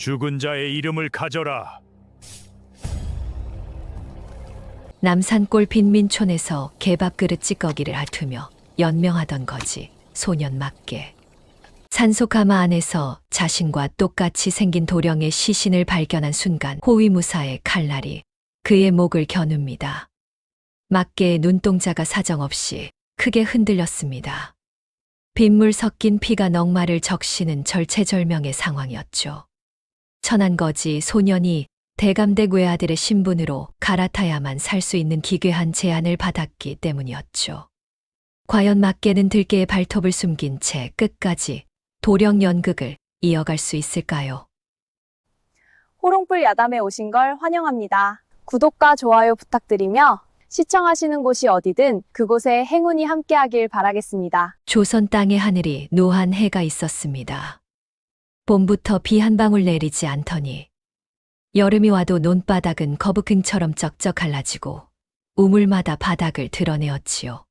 죽은 자의 이름을 가져라. 남산골 빈민촌에서 개밥그릇 찌꺼기를 핥으며 연명하던 거지 소년 막개. 산소가마 안에서 자신과 똑같이 생긴 도령의 시신을 발견한 순간 호위무사의 칼날이 그의 목을 겨눕니다. 막개의 눈동자가 사정없이 크게 흔들렸습니다. 빗물 섞인 피가 넉마를 적시는 절체절명의 상황이었죠. 천안거지 소년이 대감댁 외아들의 신분으로 갈아타야만 살 수 있는 기괴한 제안을 받았기 때문이었죠. 과연 막개는 들깨의 발톱을 숨긴 채 끝까지 도령 연극을 이어갈 수 있을까요? 호롱불 야담에 오신 걸 환영합니다. 구독과 좋아요 부탁드리며 시청하시는 곳이 어디든 그곳에 행운이 함께하길 바라겠습니다. 조선 땅의 하늘이 노한 해가 있었습니다. 봄부터 비 한 방울 내리지 않더니 여름이 와도 논바닥은 거북흥처럼 쩍쩍 갈라지고 우물마다 바닥을 드러내었지요.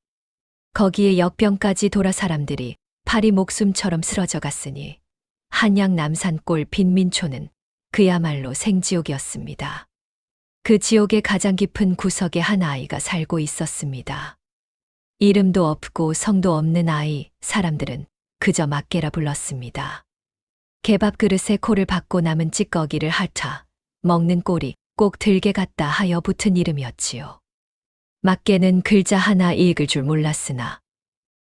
거기에 역병까지 돌아 사람들이 팔이 목숨처럼 쓰러져 갔으니 한양 남산골 빈민촌은 그야말로 생지옥이었습니다. 그 지옥의 가장 깊은 구석에 한 아이가 살고 있었습니다. 이름도 없고 성도 없는 아이, 사람들은 그저 막개라 불렀습니다. 개밥 그릇에 코를 박고 남은 찌꺼기를 핥아 먹는 꼴이 꼭 들개 같다 하여 붙은 이름이었지요. 막개는 글자 하나 읽을 줄 몰랐으나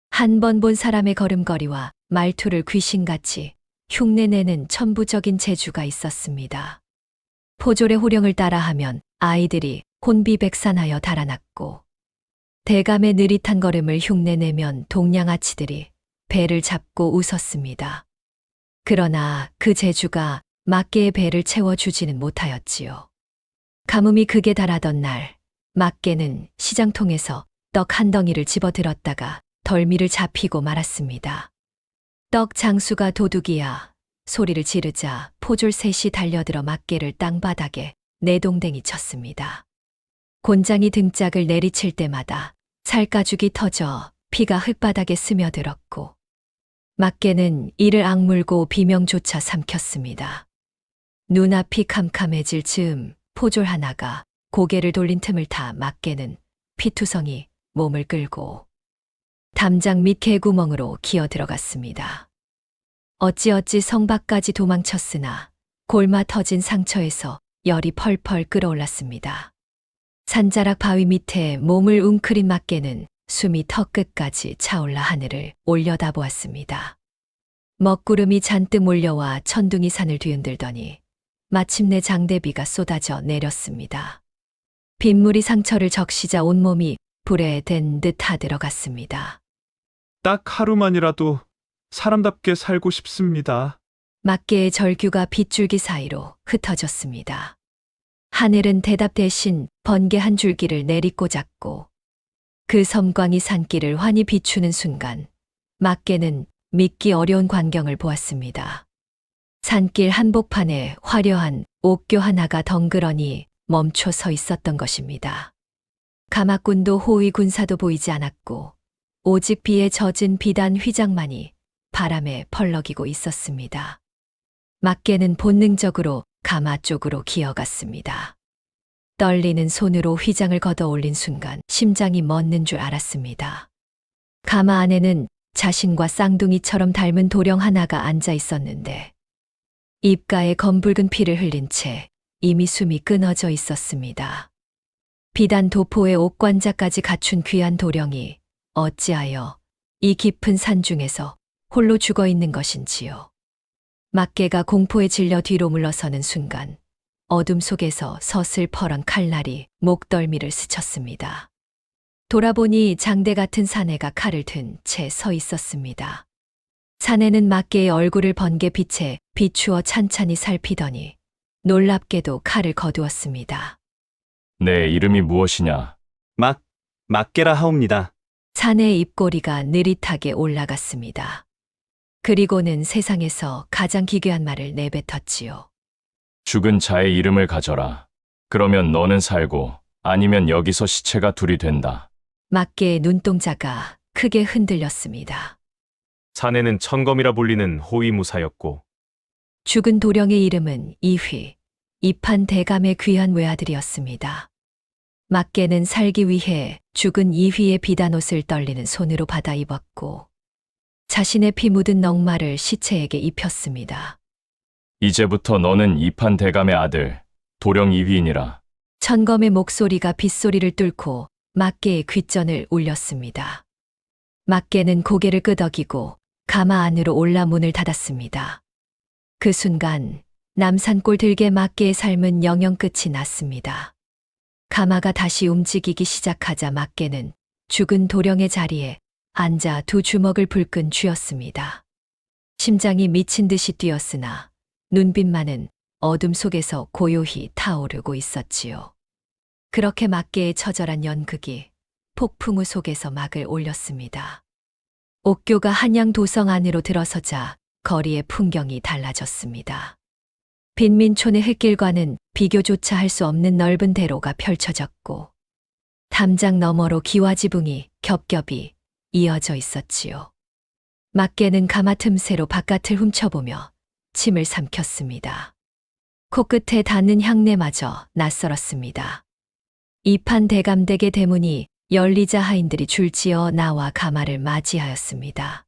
한 번 본 사람의 걸음걸이와 말투를 귀신같이 흉내내는 천부적인 재주가 있었습니다. 포졸의 호령을 따라하면 아이들이 혼비백산하여 달아났고 대감의 느릿한 걸음을 흉내내면 동냥아치들이 배를 잡고 웃었습니다. 그러나 그 재주가 막개의 배를 채워주지는 못하였지요. 가뭄이 극에 달하던 날 막개는 시장통에서 떡 한 덩이를 집어들었다가 덜미를 잡히고 말았습니다. 떡 장수가 도둑이야 소리를 지르자 포졸 셋이 달려들어 막개를 땅바닥에 내동댕이 쳤습니다. 곤장이 등짝을 내리칠 때마다 살가죽이 터져 피가 흙바닥에 스며들었고 막개는 이를 악물고 비명조차 삼켰습니다. 눈앞이 캄캄해질 즈음 포졸 하나가 고개를 돌린 틈을 타 막개는 피투성이 몸을 끌고 담장 밑 개구멍으로 기어 들어갔습니다. 어찌어찌 성밖까지 도망쳤으나 골마 터진 상처에서 열이 펄펄 끓어올랐습니다. 산자락 바위 밑에 몸을 웅크린 막개는 숨이 턱끝까지 차올라 하늘을 올려다보았습니다. 먹구름이 잔뜩 몰려와 천둥이 산을 뒤흔들더니 마침내 장대비가 쏟아져 내렸습니다. 빗물이 상처를 적시자 온몸이 불에 댄 듯 타들어갔습니다. 딱 하루만이라도 사람답게 살고 싶습니다. 막개의 절규가 빗줄기 사이로 흩어졌습니다. 하늘은 대답 대신 번개 한 줄기를 내리꽂았고 그 섬광이 산길을 환히 비추는 순간 막개는 믿기 어려운 광경을 보았습니다. 산길 한복판에 화려한 옥교 하나가 덩그러니 멈춰 서 있었던 것입니다. 가마꾼도 호위 군사도 보이지 않았고 오직 비에 젖은 비단 휘장만이 바람에 펄럭이고 있었습니다. 막개는 본능적으로 가마 쪽으로 기어갔습니다. 떨리는 손으로 휘장을 걷어 올린 순간 심장이 멎는 줄 알았습니다. 가마 안에는 자신과 쌍둥이처럼 닮은 도령 하나가 앉아 있었는데 입가에 검붉은 피를 흘린 채 이미 숨이 끊어져 있었습니다. 비단 도포에 옥관자까지 갖춘 귀한 도령이 어찌하여 이 깊은 산 중에서 홀로 죽어 있는 것인지요. 막개가 공포에 질려 뒤로 물러서는 순간 어둠 속에서 서슬퍼런 칼날이 목덜미를 스쳤습니다. 돌아보니 장대 같은 사내가 칼을 든 채 서 있었습니다. 사내는 막개의 얼굴을 번개 빛에 비추어 찬찬히 살피더니 놀랍게도 칼을 거두었습니다. 내 이름이 무엇이냐? 막개라 하옵니다. 사내의 입꼬리가 느릿하게 올라갔습니다. 그리고는 세상에서 가장 기괴한 말을 내뱉었지요. 죽은 자의 이름을 가져라. 그러면 너는 살고 아니면 여기서 시체가 둘이 된다. 막개의 눈동자가 크게 흔들렸습니다. 사내는 천검이라 불리는 호위무사였고 죽은 도령의 이름은 이휘, 이판 대감의 귀한 외아들이었습니다. 막개는 살기 위해 죽은 이휘의 비단옷을 떨리는 손으로 받아 입었고 자신의 피 묻은 넉마를 시체에게 입혔습니다. 이제부터 너는 이판 대감의 아들, 도령 이휘인이라. 천검의 목소리가 빗소리를 뚫고 막개의 귓전을 울렸습니다. 막개는 고개를 끄덕이고 가마 안으로 올라 문을 닫았습니다. 그 순간 남산골 들개 막개의 삶은 영영 끝이 났습니다. 가마가 다시 움직이기 시작하자 막개는 죽은 도령의 자리에 앉아 두 주먹을 불끈 쥐었습니다. 심장이 미친 듯이 뛰었으나 눈빛만은 어둠 속에서 고요히 타오르고 있었지요. 그렇게 막개의 처절한 연극이 폭풍우 속에서 막을 올렸습니다. 옥교가 한양 도성 안으로 들어서자 거리의 풍경이 달라졌습니다. 빈민촌의 흙길과는 비교조차 할 수 없는 넓은 대로가 펼쳐졌고 담장 너머로 기와지붕이 겹겹이 이어져 있었지요. 막개는 가마 틈새로 바깥을 훔쳐보며 침을 삼켰습니다. 코끝에 닿는 향내마저 낯설었습니다. 이판 대감댁의 대문이 열리자 하인들이 줄지어 나와 가마를 맞이하였습니다.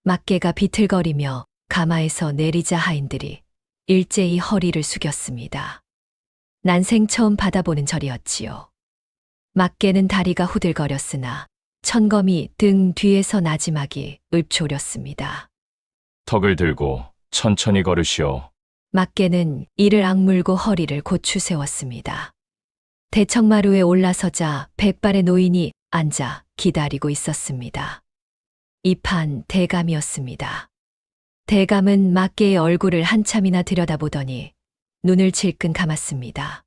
막개가 비틀거리며 가마에서 내리자 하인들이 일제히 허리를 숙였습니다. 난생 처음 받아보는 절이었지요. 막개는 다리가 후들거렸으나 천검이 등 뒤에서 나지막이 읊조렸습니다. 턱을 들고 천천히 걸으시오. 막개는 이를 악물고 허리를 고추 세웠습니다. 대청마루에 올라서자 백발의 노인이 앉아 기다리고 있었습니다. 이판 대감이었습니다. 대감은 막개의 얼굴을 한참이나 들여다보더니 눈을 질끈 감았습니다.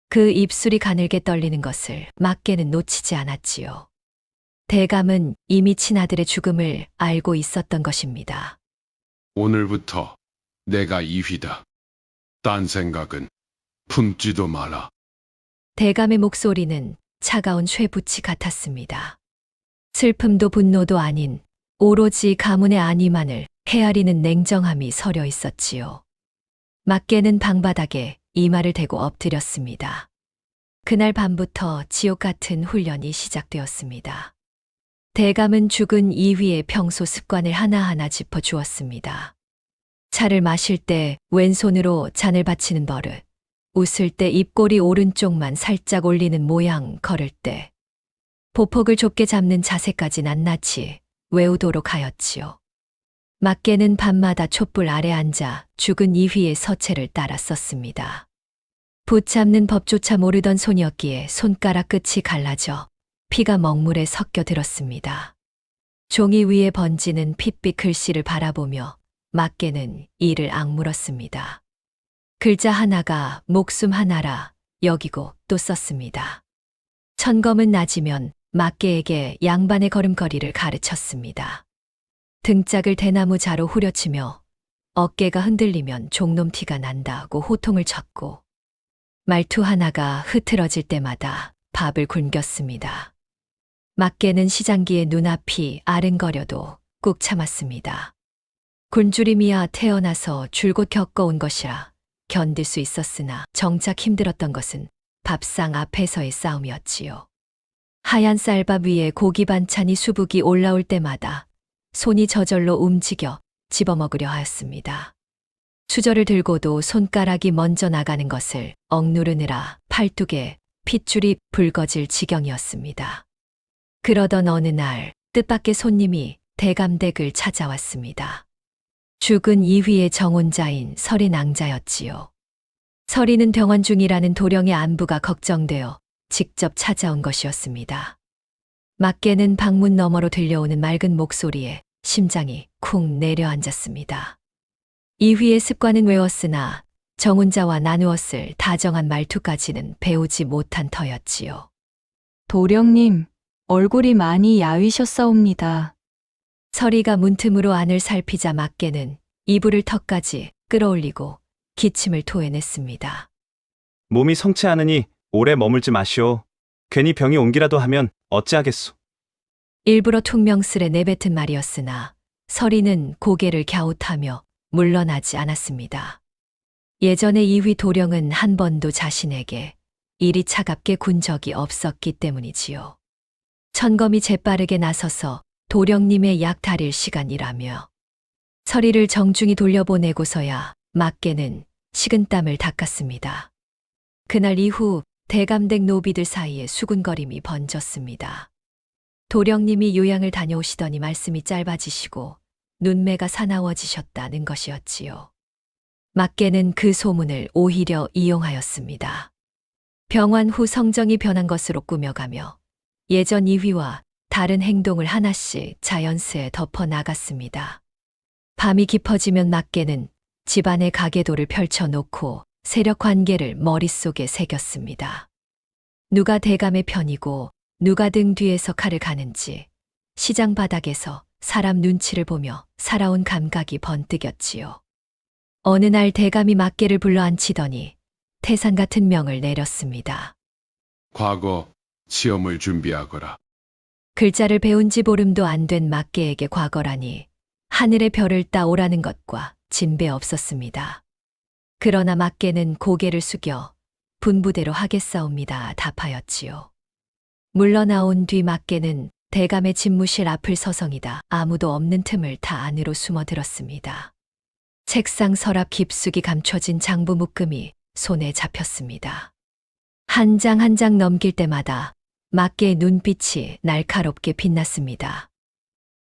그 입술이 가늘게 떨리는 것을 막개는 놓치지 않았지요. 대감은 이미 친아들의 죽음을 알고 있었던 것입니다. 오늘부터 내가 이휘다. 딴 생각은 품지도 마라. 대감의 목소리는 차가운 쇠붙이 같았습니다. 슬픔도 분노도 아닌 오로지 가문의 안위만을 헤아리는 냉정함이 서려 있었지요. 막개는 방바닥에 이마를 대고 엎드렸습니다. 그날 밤부터 지옥 같은 훈련이 시작되었습니다. 대감은 죽은 이휘의 평소 습관을 하나하나 짚어주었습니다. 차를 마실 때 왼손으로 잔을 받치는 버릇, 웃을 때 입꼬리 오른쪽만 살짝 올리는 모양 걸을 때, 보폭을 좁게 잡는 자세까지 낱낱이 외우도록 하였지요. 막개는 밤마다 촛불 아래 앉아 죽은 이휘의 서체를 따라 썼습니다. 붙잡는 법조차 모르던 손이었기에 손가락 끝이 갈라져 피가 먹물에 섞여 들었습니다. 종이 위에 번지는 핏빛 글씨를 바라보며 막개는 이를 악물었습니다. 글자 하나가 목숨 하나라 여기고 또 썼습니다. 천검은 낮이면 막개에게 양반의 걸음걸이를 가르쳤습니다. 등짝을 대나무 자로 후려치며 어깨가 흔들리면 종놈 티가 난다고 호통을 쳤고 말투 하나가 흐트러질 때마다 밥을 굶겼습니다. 막개는 시장기의 눈앞이 아른거려도 꾹 참았습니다. 굶주림이야 태어나서 줄곧 겪어온 것이라 견딜 수 있었으나 정작 힘들었던 것은 밥상 앞에서의 싸움이었지요. 하얀 쌀밥 위에 고기 반찬이 수북이 올라올 때마다 손이 저절로 움직여 집어먹으려 하였습니다. 수저를 들고도 손가락이 먼저 나가는 것을 억누르느라 팔뚝에 핏줄이 붉어질 지경이었습니다. 그러던 어느 날 뜻밖의 손님이 대감댁을 찾아왔습니다. 죽은 이휘의 정혼자인 설이 낭자였지요. 설이는 병원 중이라는 도령의 안부가 걱정되어 직접 찾아온 것이었습니다. 막개는 방문 너머로 들려오는 맑은 목소리에 심장이 쿵 내려앉았습니다. 이휘의 습관은 외웠으나 정혼자와 나누었을 다정한 말투까지는 배우지 못한 터였지요. 도령님, 얼굴이 많이 야위셨사옵니다. 설이가 문틈으로 안을 살피자 막개는 이불을 턱까지 끌어올리고 기침을 토해냈습니다. 몸이 성치 않으니 오래 머물지 마시오. 괜히 병이 옮기라도 하면 어찌하겠소. 일부러 퉁명스레 내뱉은 말이었으나 설이는 고개를 갸웃하며 물러나지 않았습니다. 예전에 이휘 도령은 한 번도 자신에게 이리 차갑게 군 적이 없었기 때문이지요. 천검이 재빠르게 나서서 도령님의 약 다릴 시간이라며 서리를 정중히 돌려보내고서야 막개는 식은땀을 닦았습니다. 그날 이후 대감댁 노비들 사이에 수군거림이 번졌습니다. 도령님이 요양을 다녀오시더니 말씀이 짧아지시고 눈매가 사나워지셨다는 것이었지요. 막개는 그 소문을 오히려 이용하였습니다. 병환 후 성정이 변한 것으로 꾸며가며 예전 이휘와 다른 행동을 하나씩 자연스레 덮어 나갔습니다. 밤이 깊어지면 막개는 집안의 가계도를 펼쳐놓고 세력 관계를 머릿속에 새겼습니다. 누가 대감의 편이고 누가 등 뒤에서 칼을 가는지 시장 바닥에서 사람 눈치를 보며 살아온 감각이 번뜩였지요. 어느 날 대감이 막개를 불러앉히더니 태산 같은 명을 내렸습니다. 과거 시험을 준비하거라. 글자를 배운 지 보름도 안 된 막개에게 과거라니 하늘의 별을 따오라는 것과 진배 없었습니다. 그러나 막개는 고개를 숙여 분부대로 하겠사옵니다 답하였지요. 물러나온 뒤 막개는 대감의 집무실 앞을 서성이다 아무도 없는 틈을 다 안으로 숨어들었습니다. 책상 서랍 깊숙이 감춰진 장부 묶음이 손에 잡혔습니다. 한 장 한 장 넘길 때마다 막개의 눈빛이 날카롭게 빛났습니다.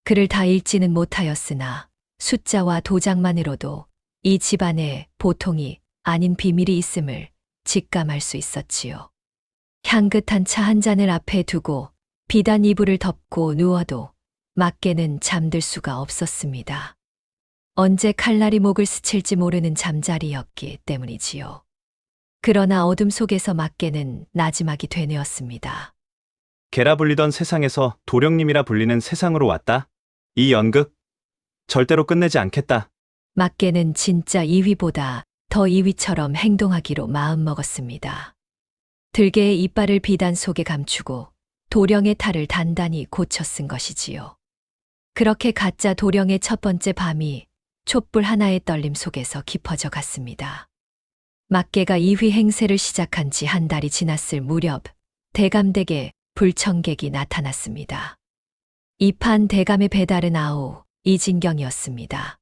글을 다 읽지는 못하였으나 숫자와 도장만으로도 이 집안에 보통이 아닌 비밀이 있음을 직감할 수 있었지요. 향긋한 차 한 잔을 앞에 두고 비단 이불을 덮고 누워도 막개는 잠들 수가 없었습니다. 언제 칼날이 목을 스칠지 모르는 잠자리였기 때문이지요. 그러나 어둠 속에서 막개는 나지막이 되뇌었습니다. 개라 불리던 세상에서 도령님이라 불리는 세상으로 왔다. 이 연극 절대로 끝내지 않겠다. 막개는 진짜 이휘보다 더 이휘처럼 행동하기로 마음먹었습니다. 들개의 이빨을 비단 속에 감추고 도령의 탈을 단단히 고쳐 쓴 것이지요. 그렇게 가짜 도령의 첫 번째 밤이 촛불 하나의 떨림 속에서 깊어져 갔습니다. 막개가 이휘 행세를 시작한 지 한 달이 지났을 무렵 대감댁에 불청객이 나타났습니다. 이판 대감의 배달은 아우 이진경이었습니다.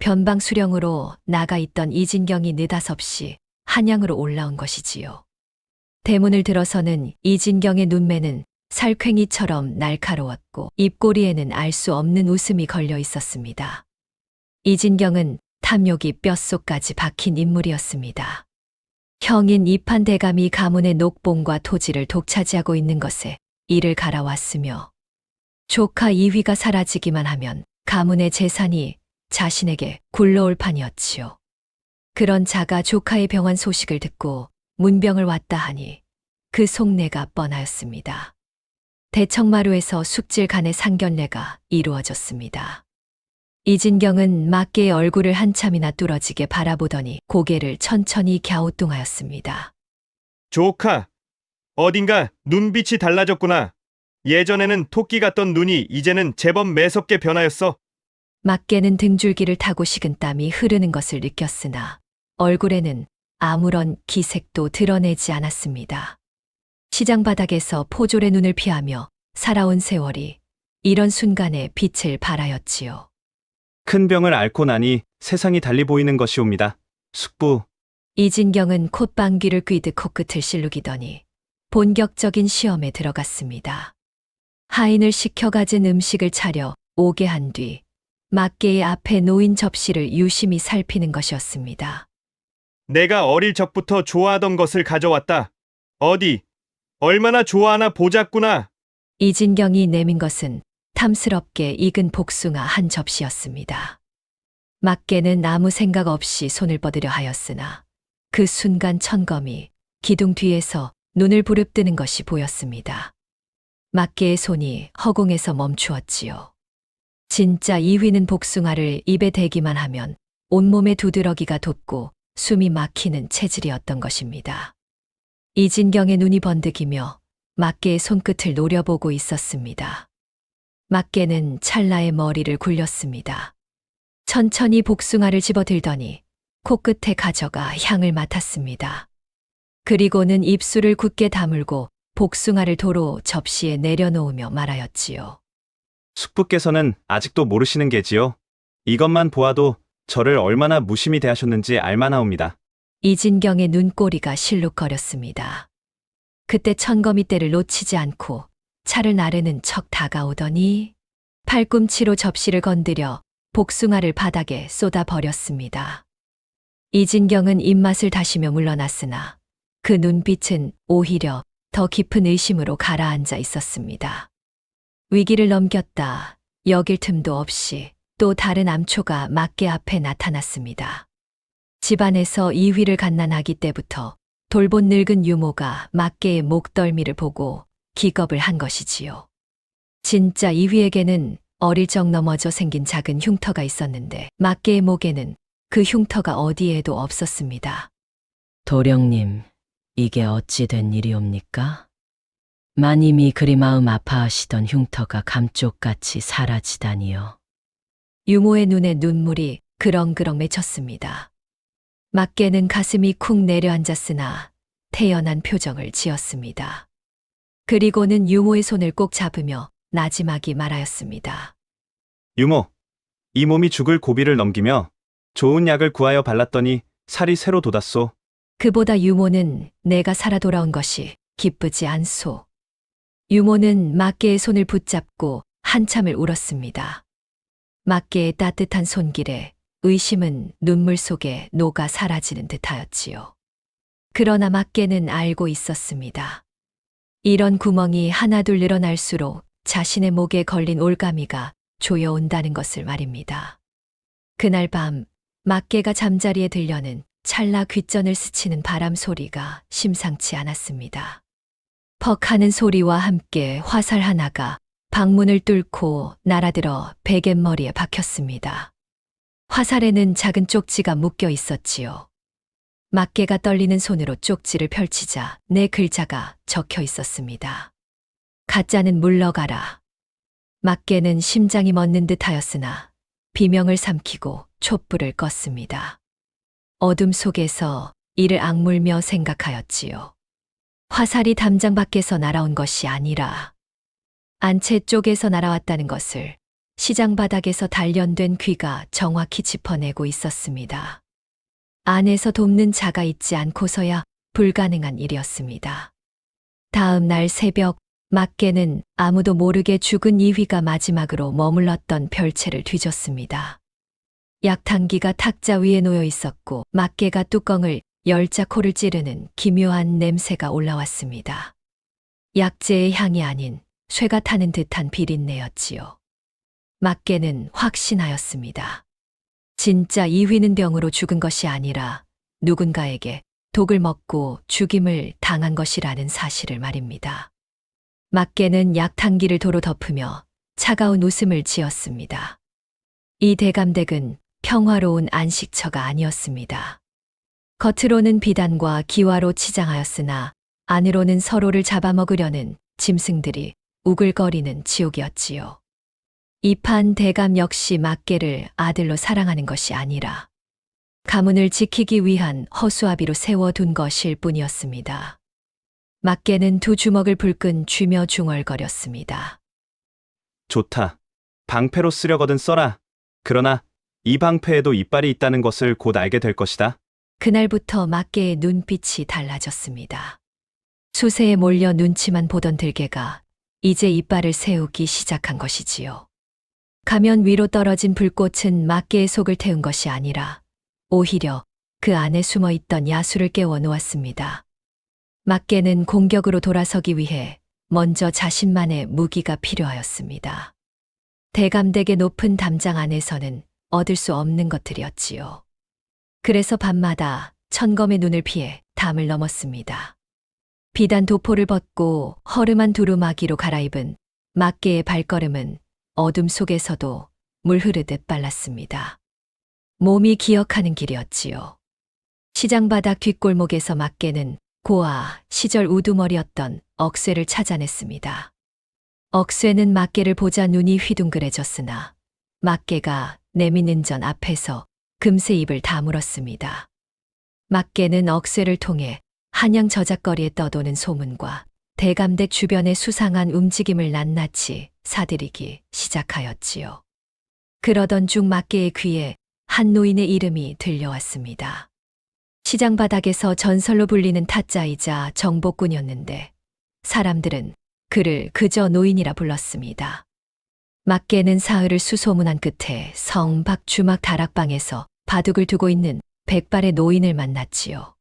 변방 수령으로 나가 있던 이진경이 느닷없이 한양으로 올라온 것이지요. 대문을 들어서는 이진경의 눈매는 살쾡이처럼 날카로웠고 입꼬리에는 알 수 없는 웃음이 걸려 있었습니다. 이진경은 탐욕이 뼛속까지 박힌 인물이었습니다. 형인 이판 대감이 가문의 녹봉과 토지를 독차지하고 있는 것에 이를 갈아왔으며 조카 이휘가 사라지기만 하면 가문의 재산이 자신에게 굴러올 판이었지요. 그런 자가 조카의 병환 소식을 듣고 문병을 왔다 하니 그 속내가 뻔하였습니다. 대청마루에서 숙질 간의 상견례가 이루어졌습니다. 이진경은 막개의 얼굴을 한참이나 뚫어지게 바라보더니 고개를 천천히 갸우뚱하였습니다. 조카, 어딘가 눈빛이 달라졌구나. 예전에는 토끼 같던 눈이 이제는 제법 매섭게 변하였어. 막개는 등줄기를 타고 식은땀이 흐르는 것을 느꼈으나 얼굴에는 아무런 기색도 드러내지 않았습니다. 시장 바닥에서 포졸의 눈을 피하며 살아온 세월이 이런 순간에 빛을 발하였지요. 큰 병을 앓고 나니 세상이 달리 보이는 것이옵니다. 숙부, 이진경은 콧방귀를 뀌듯 코끝을 실룩이더니 본격적인 시험에 들어갔습니다. 하인을 시켜 가진 음식을 차려 오게 한 뒤 막개의 앞에 놓인 접시를 유심히 살피는 것이었습니다. 내가 어릴 적부터 좋아하던 것을 가져왔다. 어디, 얼마나 좋아하나 보자꾸나. 이진경이 내민 것은 탐스럽게 익은 복숭아 한 접시였습니다. 막개는 아무 생각 없이 손을 뻗으려 하였으나 그 순간 천검이 기둥 뒤에서 눈을 부릅뜨는 것이 보였습니다. 막개의 손이 허공에서 멈추었지요. 진짜 이휘는 복숭아를 입에 대기만 하면 온몸에 두드러기가 돋고 숨이 막히는 체질이었던 것입니다. 이진경의 눈이 번득이며 막개의 손끝을 노려보고 있었습니다. 막개는 찰나의 머리를 굴렸습니다. 천천히 복숭아를 집어들더니 코끝에 가져가 향을 맡았습니다. 그리고는 입술을 굳게 다물고 복숭아를 도로 접시에 내려놓으며 말하였지요. 숙부께서는 아직도 모르시는 게지요. 이것만 보아도 저를 얼마나 무심히 대하셨는지 알만하옵니다. 이진경의 눈꼬리가 실룩거렸습니다. 그때 천거미 때를 놓치지 않고 차를 나르는 척 다가오더니 팔꿈치로 접시를 건드려 복숭아를 바닥에 쏟아 버렸습니다. 이진경은 입맛을 다시며 물러났으나 그 눈빛은 오히려 더 깊은 의심으로 가라앉아 있었습니다. 위기를 넘겼다 여길 틈도 없이 또 다른 암초가 막개 앞에 나타났습니다. 집안에서 이휘를 갓난아기 때부터 돌본 늙은 유모가 막개의 목덜미를 보고 기겁을 한 것이지요. 진짜 이휘에게는 어릴 적 넘어져 생긴 작은 흉터가 있었는데 막개의 목에는 그 흉터가 어디에도 없었습니다. 도령님, 이게 어찌 된 일이옵니까? 마님이 그리 마음 아파하시던 흉터가 감쪽같이 사라지다니요. 유모의 눈에 눈물이 그렁그렁 맺혔습니다. 막개는 가슴이 쿵 내려앉았으나 태연한 표정을 지었습니다. 그리고는 유모의 손을 꼭 잡으며 나지막이 말하였습니다. 유모, 이 몸이 죽을 고비를 넘기며 좋은 약을 구하여 발랐더니 살이 새로 돋았소. 그보다 유모는 내가 살아 돌아온 것이 기쁘지 않소. 유모는 막개의 손을 붙잡고 한참을 울었습니다. 막개의 따뜻한 손길에 의심은 눈물 속에 녹아 사라지는 듯하였지요. 그러나 막개는 알고 있었습니다. 이런 구멍이 하나둘 늘어날수록 자신의 목에 걸린 올가미가 조여온다는 것을 말입니다. 그날 밤 막개가 잠자리에 들려는 찰나 귓전을 스치는 바람 소리가 심상치 않았습니다. 퍽 하는 소리와 함께 화살 하나가 방문을 뚫고 날아들어 베갯머리에 박혔습니다. 화살에는 작은 쪽지가 묶여 있었지요. 막개가 떨리는 손으로 쪽지를 펼치자 네 글자가 적혀 있었습니다. 가짜는 물러가라. 막개는 심장이 멎는 듯하였으나 비명을 삼키고 촛불을 껐습니다. 어둠 속에서 이를 악물며 생각하였지요. 화살이 담장 밖에서 날아온 것이 아니라 안채 쪽에서 날아왔다는 것을 시장 바닥에서 단련된 귀가 정확히 짚어내고 있었습니다. 안에서 돕는 자가 있지 않고서야 불가능한 일이었습니다. 다음 날 새벽 막개는 아무도 모르게 죽은 이휘가 마지막으로 머물렀던 별채를 뒤졌습니다. 약탕기가 탁자 위에 놓여 있었고 막개가 뚜껑을 열자 코를 찌르는 기묘한 냄새가 올라왔습니다. 약재의 향이 아닌 쇠가 타는 듯한 비린내였지요. 막개는 확신하였습니다. 진짜 이휘는 병으로 죽은 것이 아니라 누군가에게 독을 먹고 죽임을 당한 것이라는 사실을 말입니다. 막개는 약탕기를 도로 덮으며 차가운 웃음을 지었습니다. 이 대감댁은 평화로운 안식처가 아니었습니다. 겉으로는 비단과 기와로 치장하였으나 안으로는 서로를 잡아먹으려는 짐승들이 우글거리는 지옥이었지요. 이판 대감 역시 막개를 아들로 사랑하는 것이 아니라 가문을 지키기 위한 허수아비로 세워둔 것일 뿐이었습니다. 막개는 두 주먹을 불끈 쥐며 중얼거렸습니다. 좋다. 방패로 쓰려거든 써라. 그러나 이 방패에도 이빨이 있다는 것을 곧 알게 될 것이다. 그날부터 막개의 눈빛이 달라졌습니다. 수세에 몰려 눈치만 보던 들개가 이제 이빨을 세우기 시작한 것이지요. 가면 위로 떨어진 불꽃은 막개의 속을 태운 것이 아니라 오히려 그 안에 숨어 있던 야수를 깨워 놓았습니다. 막개는 공격으로 돌아서기 위해 먼저 자신만의 무기가 필요하였습니다. 대감댁의 높은 담장 안에서는 얻을 수 없는 것들이었지요. 그래서 밤마다 천검의 눈을 피해 담을 넘었습니다. 비단 도포를 벗고 허름한 두루마기로 갈아입은 막개의 발걸음은 어둠 속에서도 물 흐르듯 빨랐습니다. 몸이 기억하는 길이었지요. 시장 바닥 뒷골목에서 막개는 고아 시절 우두머리였던 억쇠를 찾아냈습니다. 억쇠는 막개를 보자 눈이 휘둥그레졌으나 막개가 내미는 전 앞에서 금세 입을 다물었습니다. 막개는 억새를 통해 한양 저작거리에 떠도는 소문과 대감댁 주변의 수상한 움직임을 낱낱이 사들이기 시작하였지요. 그러던 중 막개의 귀에 한 노인의 이름이 들려왔습니다. 시장 바닥에서 전설로 불리는 타짜이자 정복꾼이었는데 사람들은 그를 그저 노인이라 불렀습니다. 막개는 사흘을 수소문한 끝에 성 밖 주막 다락방에서 바둑을 두고 있는 백발의 노인을 만났지요.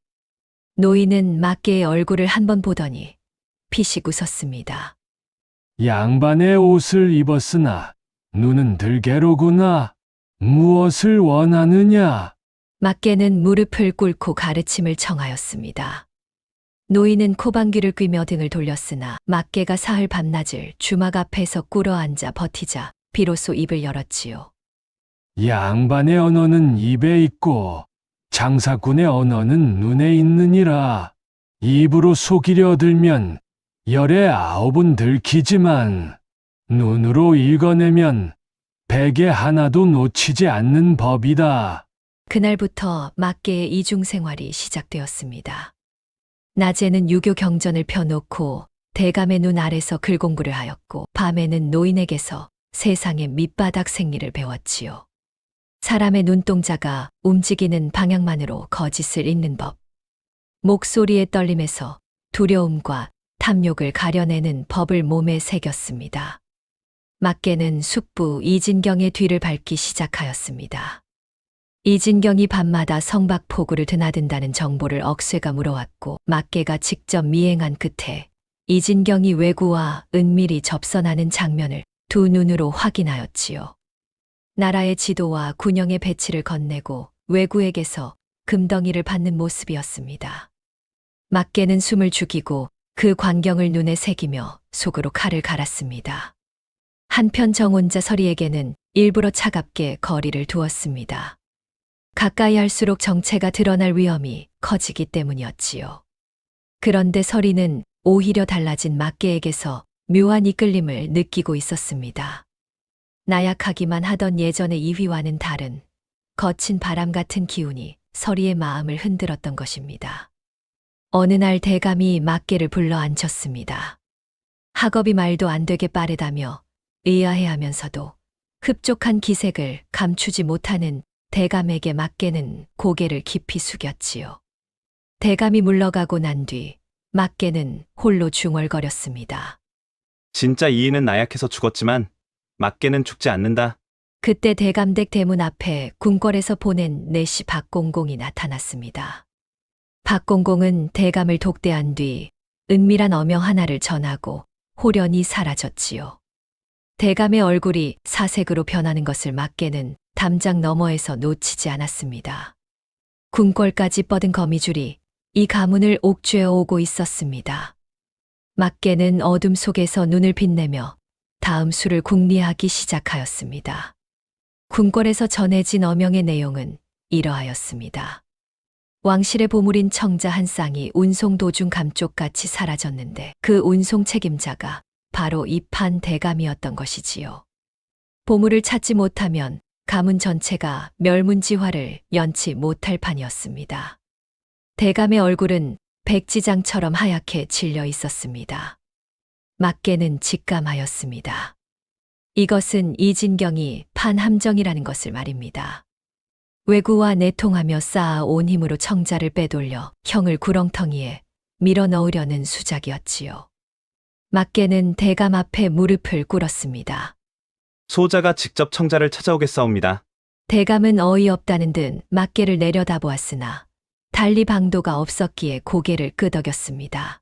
노인은 막개의 얼굴을 한번 보더니 피식 웃었습니다. 양반의 옷을 입었으나 눈은 들개로구나. 무엇을 원하느냐? 막개는 무릎을 꿇고 가르침을 청하였습니다. 노인은 코방귀를 뀌며 등을 돌렸으나 막개가 사흘 밤낮을 주막 앞에서 꿇어앉아 버티자 비로소 입을 열었지요. 양반의 언어는 입에 있고 장사꾼의 언어는 눈에 있느니라. 입으로 속이려 들면 열의 아홉은 들키지만 눈으로 읽어내면 백에 하나도 놓치지 않는 법이다. 그날부터 막개의 이중 생활이 시작되었습니다. 낮에는 유교 경전을 펴놓고 대감의 눈 아래서 글 공부를 하였고 밤에는 노인에게서 세상의 밑바닥 생리를 배웠지요. 사람의 눈동자가 움직이는 방향만으로 거짓을 읽는 법. 목소리의 떨림에서 두려움과 탐욕을 가려내는 법을 몸에 새겼습니다. 막개는 숙부 이진경의 뒤를 밟기 시작하였습니다. 이진경이 밤마다 성박포구를 드나든다는 정보를 억쇠가 물어왔고 막개가 직접 미행한 끝에 이진경이 왜구와 은밀히 접선하는 장면을 두 눈으로 확인하였지요. 나라의 지도와 군영의 배치를 건네고 왜구에게서 금덩이를 받는 모습이었습니다. 막개는 숨을 죽이고 그 광경을 눈에 새기며 속으로 칼을 갈았습니다. 한편 정혼자 서리에게는 일부러 차갑게 거리를 두었습니다. 가까이 할수록 정체가 드러날 위험이 커지기 때문이었지요. 그런데 서리는 오히려 달라진 막개에게서 묘한 이끌림을 느끼고 있었습니다. 나약하기만 하던 예전의 이휘와는 다른 거친 바람 같은 기운이 서리의 마음을 흔들었던 것입니다. 어느 날 대감이 막개를 불러 앉혔습니다. 학업이 말도 안 되게 빠르다며 의아해하면서도 흡족한 기색을 감추지 못하는 대감에게 막개는 고개를 깊이 숙였지요. 대감이 물러가고 난 뒤 막개는 홀로 중얼거렸습니다. 진짜 이인은 나약해서 죽었지만 막개는 죽지 않는다. 그때 대감댁 대문 앞에 궁궐에서 보낸 내시 박공공이 나타났습니다. 박공공은 대감을 독대한 뒤 은밀한 어명 하나를 전하고 호련히 사라졌지요. 대감의 얼굴이 사색으로 변하는 것을 막개는 담장 너머에서 놓치지 않았습니다. 궁궐까지 뻗은 거미줄이 이 가문을 옥죄어 오고 있었습니다. 막개는 어둠 속에서 눈을 빛내며 다음 수를 궁리하기 시작하였습니다. 궁궐에서 전해진 어명의 내용은 이러하였습니다. 왕실의 보물인 청자 한 쌍이 운송 도중 감쪽같이 사라졌는데 그 운송 책임자가 바로 이판 대감이었던 것이지요. 보물을 찾지 못하면 가문 전체가 멸문지화를 연치 못할 판이었습니다. 대감의 얼굴은 백지장처럼 하얗게 질려 있었습니다. 막개는 직감하였습니다. 이것은 이진경이 판함정이라는 것을 말입니다. 왜구와 내통하며 쌓아온 힘으로 청자를 빼돌려 형을 구렁텅이에 밀어넣으려는 수작이었지요. 막개는 대감 앞에 무릎을 꿇었습니다. 소자가 직접 청자를 찾아오겠사옵니다. 대감은 어이없다는 듯 막개를 내려다보았으나 달리 방도가 없었기에 고개를 끄덕였습니다.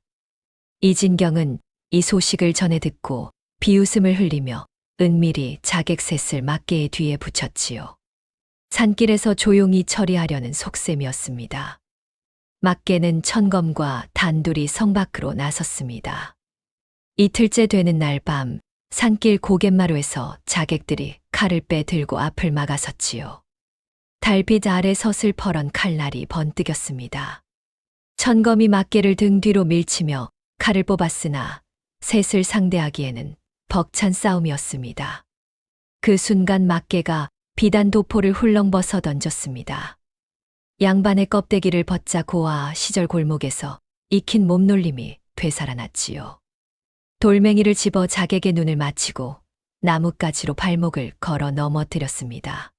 이진경은 이 소식을 전해 듣고 비웃음을 흘리며 은밀히 자객셋을 막개의 뒤에 붙였지요. 산길에서 조용히 처리하려는 속셈이었습니다. 막개는 천검과 단둘이 성 밖으로 나섰습니다. 이틀째 되는 날 밤 산길 고갯마루에서 자객들이 칼을 빼들고 앞을 막아섰지요. 달빛 아래 서슬퍼런 칼날이 번뜩였습니다. 천검이 막개를 등 뒤로 밀치며 칼을 뽑았으나 셋을 상대하기에는 벅찬 싸움이었습니다. 그 순간 막개가 비단 도포를 훌렁 벗어 던졌습니다. 양반의 껍데기를 벗자 고아 시절 골목에서 익힌 몸놀림이 되살아났지요. 돌멩이를 집어 자객의 눈을 맞히고 나뭇가지로 발목을 걸어 넘어뜨렸습니다.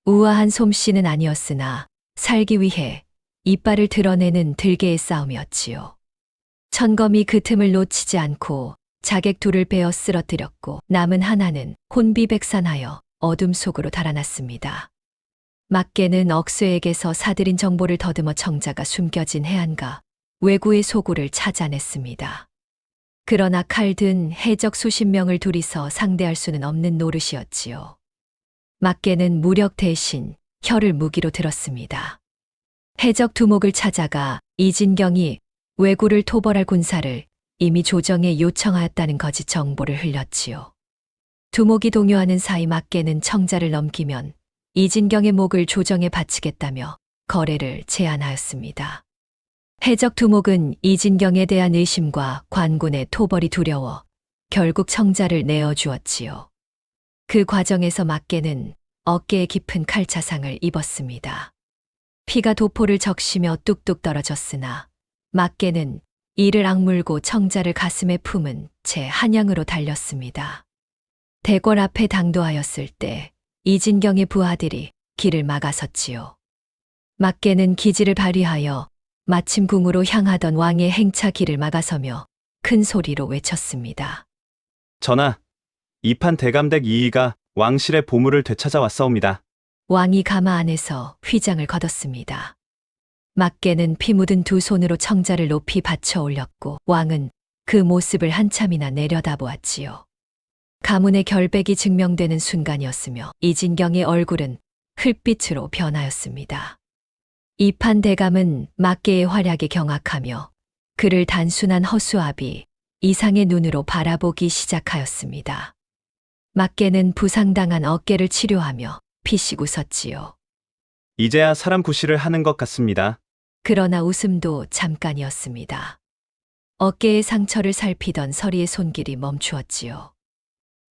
우아한 솜씨는 아니었으나 살기 위해 이빨을 드러내는 들개의 싸움이었지요. 천검이 그 틈을 놓치지 않고 자객 둘을 베어 쓰러뜨렸고 남은 하나는 혼비백산하여 어둠 속으로 달아났습니다. 막개는 억쇠에게서 사들인 정보를 더듬어 청자가 숨겨진 해안가 외구의 소굴을 찾아냈습니다. 그러나 칼 든 해적 수십 명을 둘이서 상대할 수는 없는 노릇이었지요. 막개는 무력 대신 혀를 무기로 들었습니다. 해적 두목을 찾아가 이진경이 왜구를 토벌할 군사를 이미 조정에 요청하였다는 거짓 정보를 흘렸지요. 두목이 동요하는 사이 막개는 청자를 넘기면 이진경의 목을 조정에 바치겠다며 거래를 제안하였습니다. 해적 두목은 이진경에 대한 의심과 관군의 토벌이 두려워 결국 청자를 내어주었지요. 그 과정에서 막개는 어깨에 깊은 칼차상을 입었습니다. 피가 도포를 적시며 뚝뚝 떨어졌으나 막개는 이를 악물고 청자를 가슴에 품은 채 한양으로 달렸습니다. 대궐 앞에 당도하였을 때 이진경의 부하들이 길을 막아섰지요. 막개는 기지를 발휘하여 마침 궁으로 향하던 왕의 행차 길을 막아서며 큰 소리로 외쳤습니다. 전하, 이판 대감댁 이의가 왕실의 보물을 되찾아왔사옵니다. 왕이 가마 안에서 휘장을 걷었습니다. 막개는 피 묻은 두 손으로 청자를 높이 받쳐 올렸고 왕은 그 모습을 한참이나 내려다보았지요. 가문의 결백이 증명되는 순간이었으며 이진경의 얼굴은 흙빛으로 변하였습니다. 이판 대감은 막개의 활약에 경악하며 그를 단순한 허수아비 이상의 눈으로 바라보기 시작하였습니다. 막개는 부상당한 어깨를 치료하며 피식 웃었지요. 이제야 사람 구실을 하는 것 같습니다. 그러나 웃음도 잠깐이었습니다. 어깨의 상처를 살피던 서리의 손길이 멈추었지요.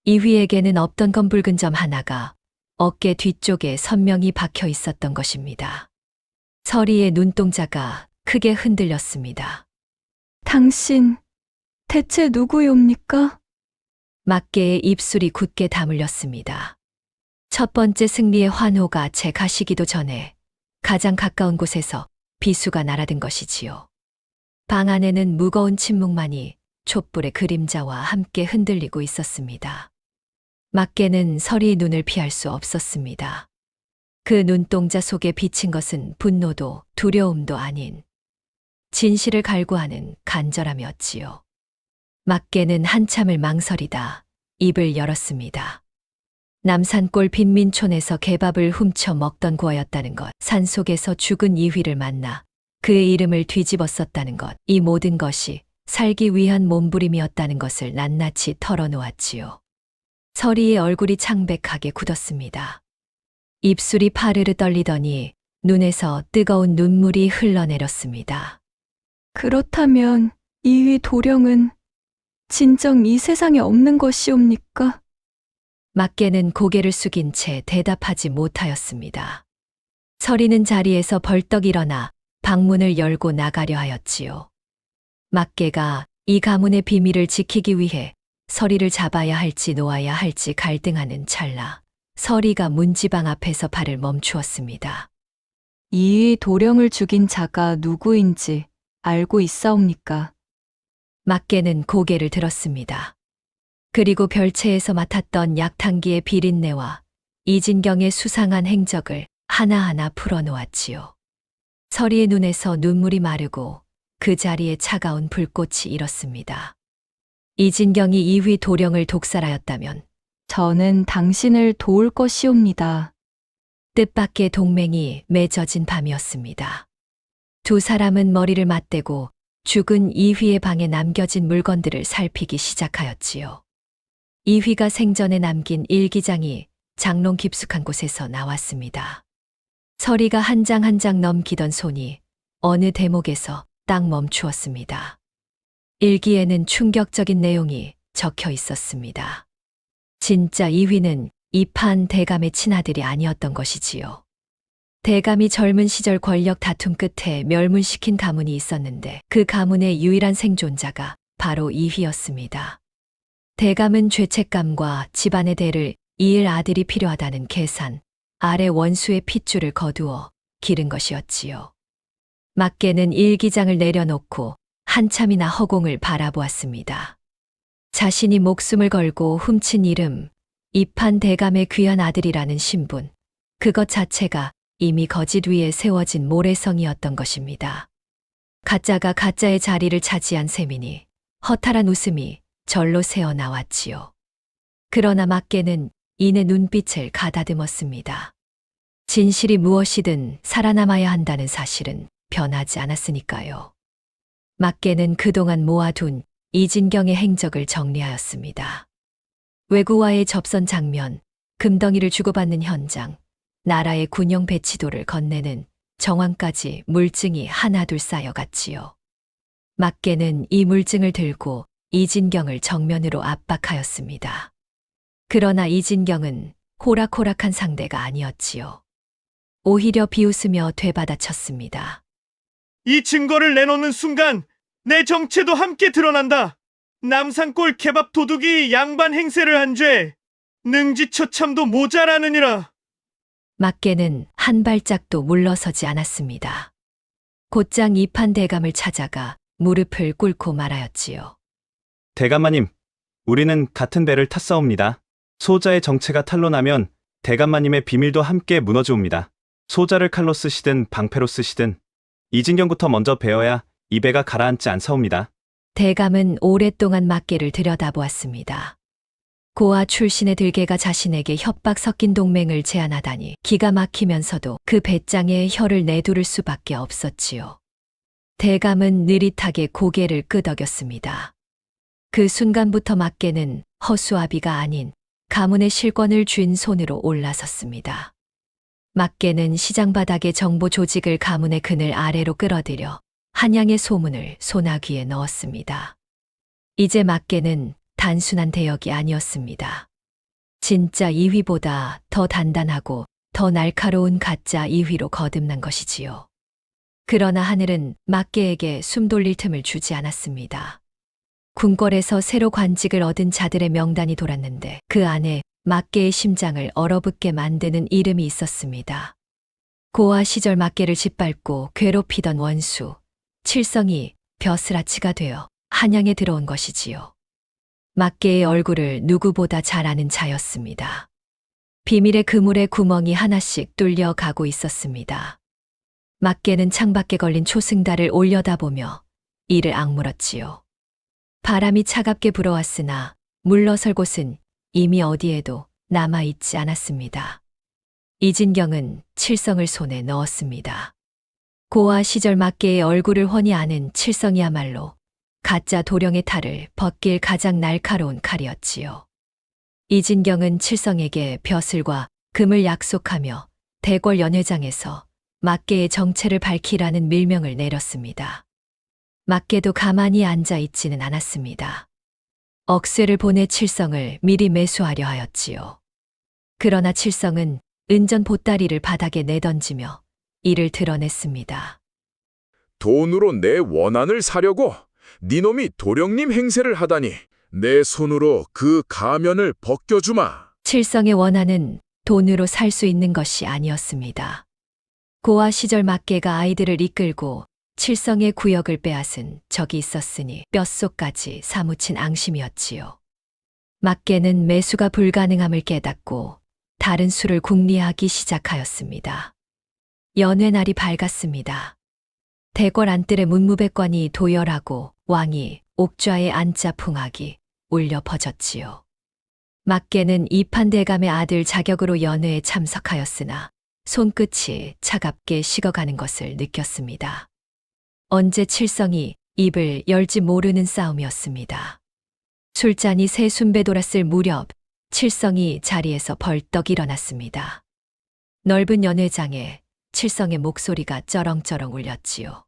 이휘에게는 없던 건 붉은 점 하나가 어깨 뒤쪽에 선명히 박혀 있었던 것입니다. 서리의 눈동자가 크게 흔들렸습니다. 당신, 대체 누구요입니까? 막개의 입술이 굳게 다물렸습니다. 첫 번째 승리의 환호가 채 가시기도 전에 가장 가까운 곳에서 비수가 날아든 것이지요. 방 안에는 무거운 침묵만이 촛불의 그림자와 함께 흔들리고 있었습니다. 막개는 서리의 눈을 피할 수 없었습니다. 그 눈동자 속에 비친 것은 분노도 두려움도 아닌 진실을 갈구하는 간절함이었지요. 막개는 한참을 망설이다 입을 열었습니다. 남산골 빈민촌에서 개밥을 훔쳐 먹던 고아였다는 것, 산속에서 죽은 이휘를 만나 그의 이름을 뒤집어 썼다는 것, 이 모든 것이 살기 위한 몸부림이었다는 것을 낱낱이 털어놓았지요. 서리의 얼굴이 창백하게 굳었습니다. 입술이 파르르 떨리더니 눈에서 뜨거운 눈물이 흘러내렸습니다. 그렇다면 이휘 도령은 진정 이 세상에 없는 것이옵니까? 막개는 고개를 숙인 채 대답하지 못하였습니다. 서리는 자리에서 벌떡 일어나 방문을 열고 나가려 하였지요. 막개가 이 가문의 비밀을 지키기 위해 서리를 잡아야 할지 놓아야 할지 갈등하는 찰나 서리가 문지방 앞에서 발을 멈추었습니다. 이휘 도령을 죽인 자가 누구인지 알고 있사옵니까? 막개는 고개를 들었습니다. 그리고 별채에서 맡았던 약탕기의 비린내와 이진경의 수상한 행적을 하나하나 풀어놓았지요. 서리의 눈에서 눈물이 마르고 그 자리에 차가운 불꽃이 일었습니다. 이진경이 이휘 도령을 독살하였다면 저는 당신을 도울 것이옵니다. 뜻밖의 동맹이 맺어진 밤이었습니다. 두 사람은 머리를 맞대고 죽은 이휘의 방에 남겨진 물건들을 살피기 시작하였지요. 이휘가 생전에 남긴 일기장이 장롱 깊숙한 곳에서 나왔습니다. 서리가 한 장 한 장 넘기던 손이 어느 대목에서 딱 멈추었습니다. 일기에는 충격적인 내용이 적혀 있었습니다. 진짜 이휘는 이판 대감의 친아들이 아니었던 것이지요. 대감이 젊은 시절 권력 다툼 끝에 멸문시킨 가문이 있었는데 그 가문의 유일한 생존자가 바로 이휘였습니다. 대감은 죄책감과 집안의 대를 이을 아들이 필요하다는 계산 아래 원수의 핏줄을 거두어 기른 것이었지요. 막개는 일기장을 내려놓고 한참이나 허공을 바라보았습니다. 자신이 목숨을 걸고 훔친 이름, 이판 대감의 귀한 아들이라는 신분, 그것 자체가 이미 거짓 위에 세워진 모래성이었던 것입니다. 가짜가 가짜의 자리를 차지한 셈이니 허탈한 웃음이 절로 새어나왔지요. 그러나 막개는 이내 눈빛을 가다듬었습니다. 진실이 무엇이든 살아남아야 한다는 사실은 변하지 않았으니까요. 막개는 그동안 모아둔 이진경의 행적을 정리하였습니다. 외구와의 접선 장면, 금덩이를 주고받는 현장, 나라의 군용 배치도를 건네는 정황까지 물증이 하나둘 쌓여갔지요. 막개는 이 물증을 들고 이진경을 정면으로 압박하였습니다. 그러나 이진경은 호락호락한 상대가 아니었지요. 오히려 비웃으며 되받아쳤습니다. 이 증거를 내놓는 순간 내 정체도 함께 드러난다. 남산골 케밥 도둑이 양반 행세를 한 죄, 능지처참도 모자라느니라. 막개는 한 발짝도 물러서지 않았습니다. 곧장 이판 대감을 찾아가 무릎을 꿇고 말하였지요. 대감마님, 우리는 같은 배를 탔사옵니다. 소자의 정체가 탄로나면 대감마님의 비밀도 함께 무너지옵니다. 소자를 칼로 쓰시든 방패로 쓰시든 이진경부터 먼저 베어야 이 배가 가라앉지 않사옵니다. 대감은 오랫동안 막개를 들여다보았습니다. 고아 출신의 들개가 자신에게 협박 섞인 동맹을 제안하다니 기가 막히면서도 그 배짱에 혀를 내두를 수밖에 없었지요. 대감은 느릿하게 고개를 끄덕였습니다. 그 순간부터 막개는 허수아비가 아닌 가문의 실권을 쥔 손으로 올라섰습니다. 막개는 시장 바닥의 정보 조직을 가문의 그늘 아래로 끌어들여 한양의 소문을 소나귀에 넣었습니다. 이제 막개는 단순한 대역이 아니었습니다. 진짜 이휘보다 더 단단하고 더 날카로운 가짜 이휘로 거듭난 것이지요. 그러나 하늘은 막개에게 숨 돌릴 틈을 주지 않았습니다. 궁궐에서 새로 관직을 얻은 자들의 명단이 돌았는데 그 안에 막개의 심장을 얼어붙게 만드는 이름이 있었습니다. 고아 시절 막개를 짓밟고 괴롭히던 원수, 칠성이 벼슬아치가 되어 한양에 들어온 것이지요. 막개의 얼굴을 누구보다 잘 아는 자였습니다. 비밀의 그물의 구멍이 하나씩 뚫려 가고 있었습니다. 막개는 창밖에 걸린 초승달을 올려다보며 이를 악물었지요. 바람이 차갑게 불어왔으나 물러설 곳은 이미 어디에도 남아있지 않았습니다. 이진경은 칠성을 손에 넣었습니다. 고아 시절 막개의 얼굴을 훤히 아는 칠성이야말로 가짜 도령의 탈을 벗길 가장 날카로운 칼이었지요. 이진경은 칠성에게 벼슬과 금을 약속하며 대궐 연회장에서 막개의 정체를 밝히라는 밀명을 내렸습니다. 막개도 가만히 앉아 있지는 않았습니다. 억쇠를 보내 칠성을 미리 매수하려 하였지요. 그러나 칠성은 은전 보따리를 바닥에 내던지며 이를 드러냈습니다. 돈으로 내 원한을 사려고 니놈이 도령님 행세를 하다니 내 손으로 그 가면을 벗겨주마. 칠성의 원한은 돈으로 살 수 있는 것이 아니었습니다. 고아 시절 막개가 아이들을 이끌고 칠성의 구역을 빼앗은 적이 있었으니 뼛속까지 사무친 앙심이었지요. 막개는 매수가 불가능함을 깨닫고 다른 수를 궁리하기 시작하였습니다. 연회날이 밝았습니다. 대궐 안뜰의 문무백관이 도열하고 왕이 옥좌에 앉자 풍악이 울려 퍼졌지요. 막개는 이판 대감의 아들 자격으로 연회에 참석하였으나 손끝이 차갑게 식어가는 것을 느꼈습니다. 언제 칠성이 입을 열지 모르는 싸움이었습니다. 술잔이 새 순배 돌았을 무렵 칠성이 자리에서 벌떡 일어났습니다. 넓은 연회장에 칠성의 목소리가 쩌렁쩌렁 울렸지요.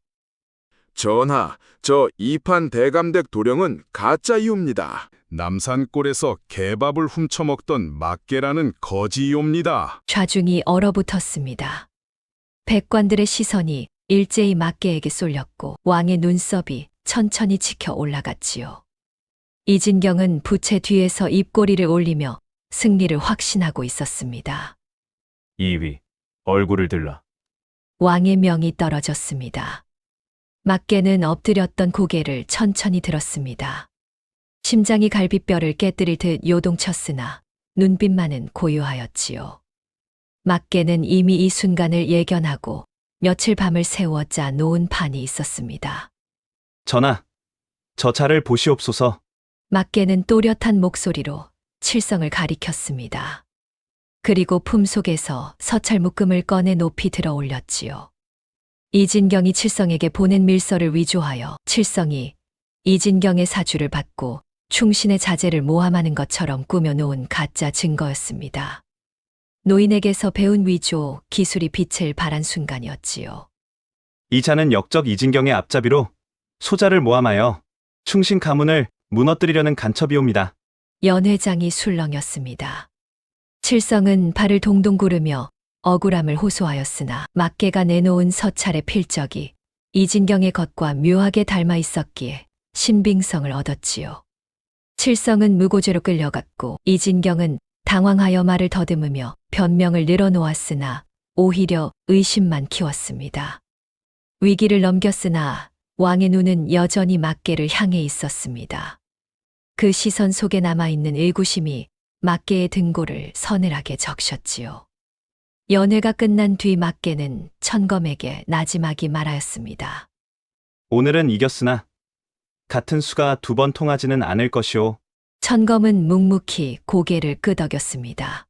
전하, 저 이판 대감댁 도령은 가짜이옵니다. 남산골에서 개밥을 훔쳐먹던 막개라는 거지이옵니다. 좌중이 얼어붙었습니다. 백관들의 시선이 일제히 막개에게 쏠렸고 왕의 눈썹이 천천히 치켜 올라갔지요. 이진경은 부채 뒤에서 입꼬리를 올리며 승리를 확신하고 있었습니다. 2위, 얼굴을 들라. 왕의 명이 떨어졌습니다. 막개는 엎드렸던 고개를 천천히 들었습니다. 심장이 갈비뼈를 깨뜨릴 듯 요동쳤으나 눈빛만은 고요하였지요. 막개는 이미 이 순간을 예견하고 며칠 밤을 새워 짜 놓은 판이 있었습니다. 전하, 저 차를 보시옵소서. 막개는 또렷한 목소리로 칠성을 가리켰습니다. 그리고 품속에서 서찰 묶음을 꺼내 높이 들어 올렸지요. 이진경이 칠성에게 보낸 밀서를 위조하여 칠성이 이진경의 사주를 받고 충신의 자제를 모함하는 것처럼 꾸며놓은 가짜 증거였습니다. 노인에게서 배운 위조 기술이 빛을 발한 순간이었지요. 이 자는 역적 이진경의 앞잡이로 소자를 모함하여 충신 가문을 무너뜨리려는 간첩이옵니다. 연회장이 술렁였습니다. 칠성은 발을 동동 구르며 억울함을 호소하였으나 막개가 내놓은 서찰의 필적이 이진경의 것과 묘하게 닮아 있었기에 신빙성을 얻었지요. 칠성은 무고죄로 끌려갔고 이진경은 당황하여 말을 더듬으며 변명을 늘어놓았으나 오히려 의심만 키웠습니다. 위기를 넘겼으나 왕의 눈은 여전히 막개를 향해 있었습니다. 그 시선 속에 남아있는 의구심이 막개의 등골을 서늘하게 적셨지요. 연회가 끝난 뒤 막개는 천검에게 나지막이 말하였습니다. 오늘은 이겼으나 같은 수가 2번 통하지는 않을 것이오. 천검은 묵묵히 고개를 끄덕였습니다.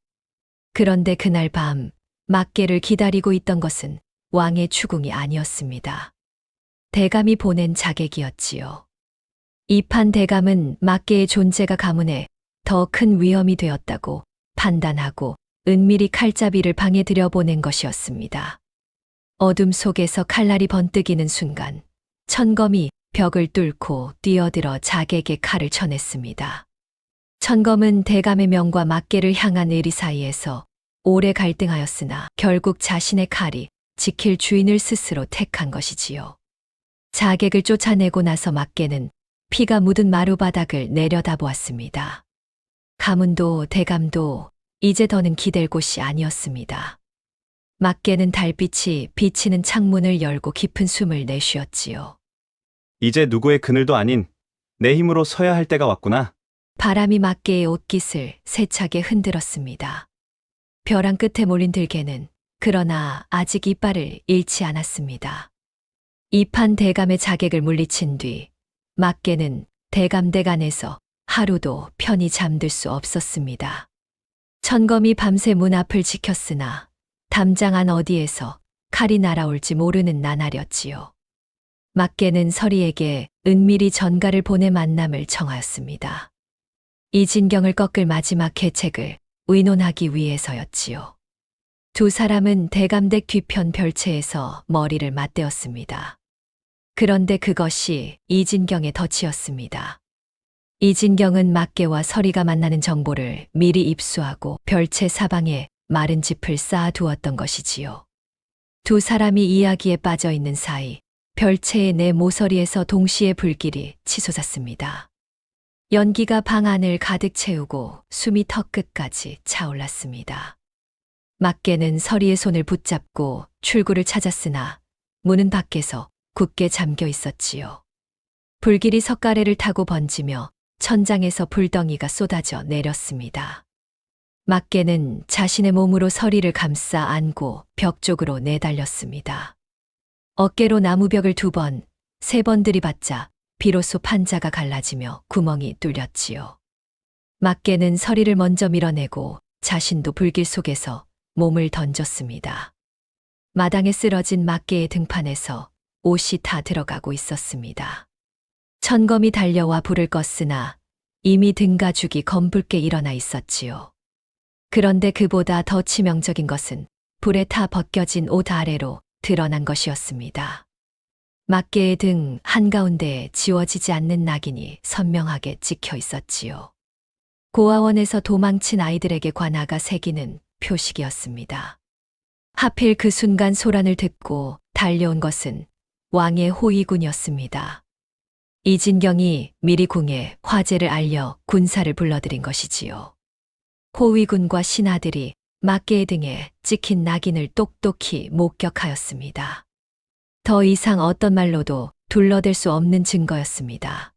그런데 그날 밤 막개를 기다리고 있던 것은 왕의 추궁이 아니었습니다. 대감이 보낸 자객이었지요. 이 판 대감은 막개의 존재가 가문에 더 큰 위험이 되었다고 판단하고 은밀히 칼잡이를 방에 들여보낸 것이었습니다. 어둠 속에서 칼날이 번뜩이는 순간 천검이 벽을 뚫고 뛰어들어 자객의 칼을 쳐냈습니다. 천검은 대감의 명과 막개를 향한 의리 사이에서 오래 갈등하였으나 결국 자신의 칼이 지킬 주인을 스스로 택한 것이지요. 자객을 쫓아내고 나서 막개는 피가 묻은 마루바닥을 내려다보았습니다. 가문도 대감도 이제 더는 기댈 곳이 아니었습니다. 막개는 달빛이 비치는 창문을 열고 깊은 숨을 내쉬었지요. 이제 누구의 그늘도 아닌 내 힘으로 서야 할 때가 왔구나. 바람이 막개의 옷깃을 세차게 흔들었습니다. 벼랑 끝에 몰린 들개는 그러나 아직 이빨을 잃지 않았습니다. 이판 대감의 자객을 물리친 뒤 막개는 대감대간에서 하루도 편히 잠들 수 없었습니다. 천검이 밤새 문 앞을 지켰으나 담장 안 어디에서 칼이 날아올지 모르는 나날이었지요. 막개는 서리에게 은밀히 전가를 보내 만남을 청하였습니다. 이진경을 꺾을 마지막 계책을 의논하기 위해서였지요. 두 사람은 대감댁 뒤편 별채에서 머리를 맞대었습니다. 그런데 그것이 이진경의 덫이었습니다. 이진경은 막개와 서리가 만나는 정보를 미리 입수하고 별채 사방에 마른 짚을 쌓아두었던 것이지요. 두 사람이 이야기에 빠져 있는 사이 별채의 내 모서리에서 동시에 불길이 치솟았습니다. 연기가 방 안을 가득 채우고 숨이 턱끝까지 차올랐습니다. 막개는 서리의 손을 붙잡고 출구를 찾았으나 문은 밖에서 굳게 잠겨 있었지요. 불길이 석가래를 타고 번지며 천장에서 불덩이가 쏟아져 내렸습니다. 막개는 자신의 몸으로 서리를 감싸 안고 벽 쪽으로 내달렸습니다. 어깨로 나무벽을 2번, 3번 들이받자 비로소 판자가 갈라지며 구멍이 뚫렸지요. 막개는 서리를 먼저 밀어내고 자신도 불길 속에서 몸을 던졌습니다. 마당에 쓰러진 막개의 등판에서 옷이 다 들어가고 있었습니다. 천검이 달려와 불을 껐으나 이미 등가죽이 검붉게 일어나 있었지요. 그런데 그보다 더 치명적인 것은 불에 타 벗겨진 옷 아래로 드러난 것이었습니다. 막개의 등 한가운데에 지워지지 않는 낙인이 선명하게 찍혀 있었지요. 고아원에서 도망친 아이들에게 관아가 새기는 표식이었습니다. 하필 그 순간 소란을 듣고 달려온 것은 왕의 호위군이었습니다. 이진경이 미리 궁에 화제를 알려 군사를 불러들인 것이지요. 호위군과 신하들이 막개의 등에 찍힌 낙인을 똑똑히 목격하였습니다. 더 이상 어떤 말로도 둘러댈 수 없는 증거였습니다.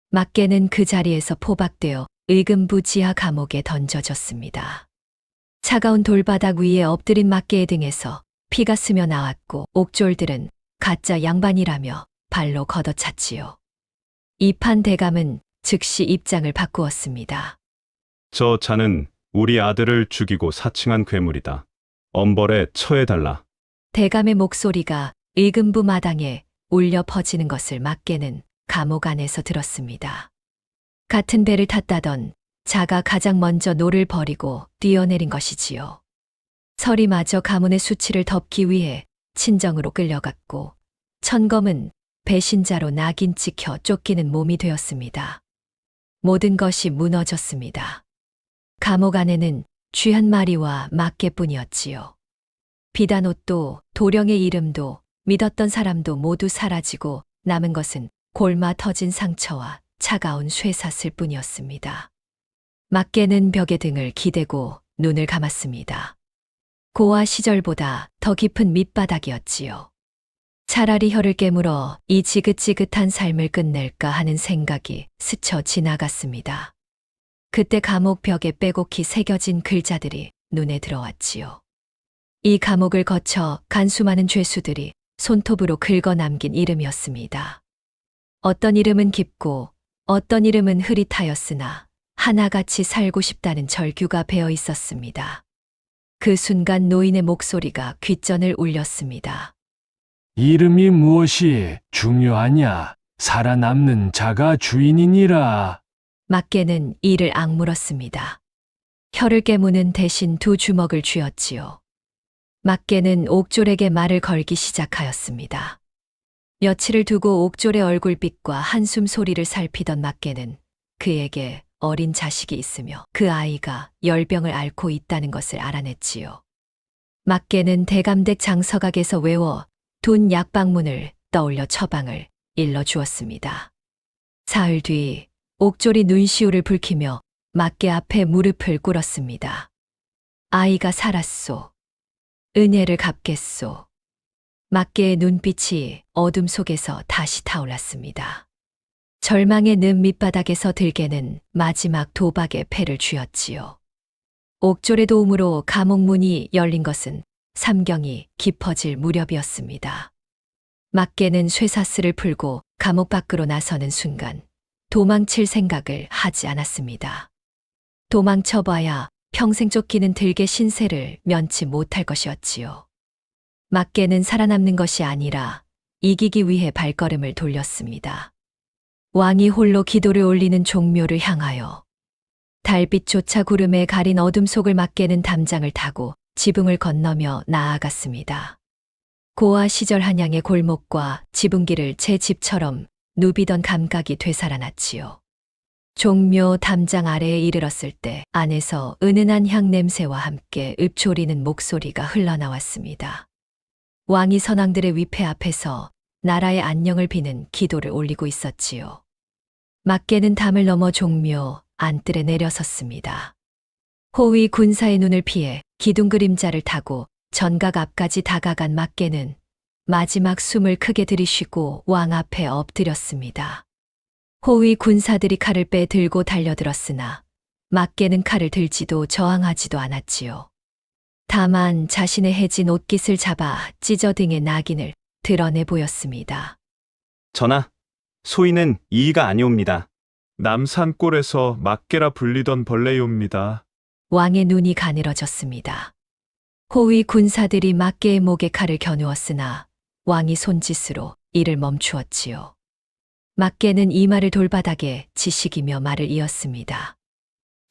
막개는 그 자리에서 포박되어 의금부 지하 감옥에 던져졌습니다. 차가운 돌바닥 위에 엎드린 막개의 등에서 피가 스며 나왔고 옥졸들은 가짜 양반이라며 발로 걷어찼지요. 이판 대감은 즉시 입장을 바꾸었습니다. 저 자는 우리 아들을 죽이고 사칭한 괴물이다. 엄벌에 처해달라. 대감의 목소리가 의금부 마당에 울려 퍼지는 것을 막개는 감옥 안에서 들었습니다. 같은 배를 탔다던 자가 가장 먼저 노를 버리고 뛰어내린 것이지요. 설이마저 가문의 수치를 덮기 위해 친정으로 끌려갔고 천검은 배신자로 낙인 찍혀 쫓기는 몸이 되었습니다. 모든 것이 무너졌습니다. 감옥 안에는 쥐 한 마리와 막개뿐이었지요. 비단 옷도 도령의 이름도 믿었던 사람도 모두 사라지고 남은 것은 골마 터진 상처와 차가운 쇠사슬 뿐이었습니다. 막개는 벽에 등을 기대고 눈을 감았습니다. 고아 시절보다 더 깊은 밑바닥이었지요. 차라리 혀를 깨물어 이 지긋지긋한 삶을 끝낼까 하는 생각이 스쳐 지나갔습니다. 그때 감옥 벽에 빼곡히 새겨진 글자들이 눈에 들어왔지요. 이 감옥을 거쳐 간 수많은 죄수들이 손톱으로 긁어 남긴 이름이었습니다. 어떤 이름은 깊고 어떤 이름은 흐릿하였으나 하나같이 살고 싶다는 절규가 배어 있었습니다. 그 순간 노인의 목소리가 귓전을 울렸습니다. 이름이 무엇이 중요하냐? 살아남는 자가 주인이니라. 막개는 이를 악물었습니다. 혀를 깨무는 대신 두 주먹을 쥐었지요. 막개는 옥졸에게 말을 걸기 시작하였습니다. 며칠을 두고 옥졸의 얼굴빛과 한숨 소리를 살피던 막개는 그에게 어린 자식이 있으며 그 아이가 열병을 앓고 있다는 것을 알아냈지요. 막개는 대감댁 장서각에서 외워 둔 약방문을 떠올려 처방을 일러주었습니다. 사흘 뒤 옥졸이 눈시울을 붉히며 막개 앞에 무릎을 꿇었습니다. 아이가 살았소. 은혜를 갚겠소. 막개의 눈빛이 어둠 속에서 다시 타올랐습니다. 절망의 늪 밑바닥에서 들개는 마지막 도박의 패를 쥐었지요. 옥졸의 도움으로 감옥 문이 열린 것은 삼경이 깊어질 무렵이었습니다. 막개는 쇠사슬을 풀고 감옥 밖으로 나서는 순간 도망칠 생각을 하지 않았습니다. 도망쳐봐야 평생 쫓기는 들개 신세를 면치 못할 것이었지요. 막개는 살아남는 것이 아니라 이기기 위해 발걸음을 돌렸습니다. 왕이 홀로 기도를 올리는 종묘를 향하여 달빛조차 구름에 가린 어둠 속을 막개는 담장을 타고 지붕을 건너며 나아갔습니다. 고아 시절 한양의 골목과 지붕길을 제 집처럼 누비던 감각이 되살아났지요. 종묘 담장 아래에 이르렀을 때 안에서 은은한 향 냄새와 함께 읊조리는 목소리가 흘러나왔습니다. 왕이 선왕들의 위패 앞에서 나라의 안녕을 비는 기도를 올리고 있었지요. 막개는 담을 넘어 종묘 안뜰에 내려섰습니다. 호위 군사의 눈을 피해 기둥 그림자를 타고 전각 앞까지 다가간 막개는 마지막 숨을 크게 들이쉬고 왕 앞에 엎드렸습니다. 호위 군사들이 칼을 빼 들고 달려들었으나 막개는 칼을 들지도 저항하지도 않았지요. 다만 자신의 해진 옷깃을 잡아 찢어 등의 낙인을 드러내 보였습니다. 전하, 소인은 이의가 아니옵니다. 남산골에서 막개라 불리던 벌레이옵니다. 왕의 눈이 가늘어졌습니다. 호위 군사들이 막개의 목에 칼을 겨누었으나 왕이 손짓으로 이를 멈추었지요. 막개는 이마를 돌바닥에 지식이며 말을 이었습니다.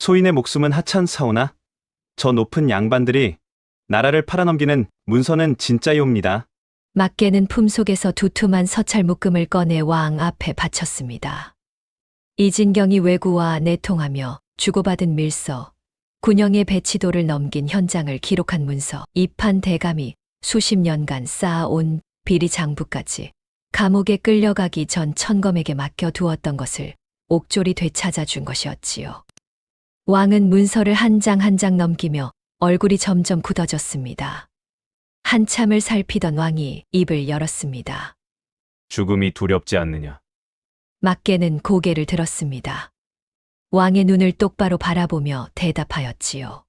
소인의 목숨은 하찮사오나 저 높은 양반들이 나라를 팔아넘기는 문서는 진짜이옵니다. 막개는 품속에서 두툼한 서찰 묶음을 꺼내 왕 앞에 바쳤습니다. 이진경이 외구와 내통하며 주고받은 밀서, 군영의 배치도를 넘긴 현장을 기록한 문서, 이판 대감이 수십 년간 쌓아온 비리 장부까지 감옥에 끌려가기 전 천검에게 맡겨두었던 것을 옥졸이 되찾아 준 것이었지요. 왕은 문서를 한 장 한 장 넘기며 얼굴이 점점 굳어졌습니다. 한참을 살피던 왕이 입을 열었습니다. 죽음이 두렵지 않느냐? 막개는 고개를 들었습니다. 왕의 눈을 똑바로 바라보며 대답하였지요.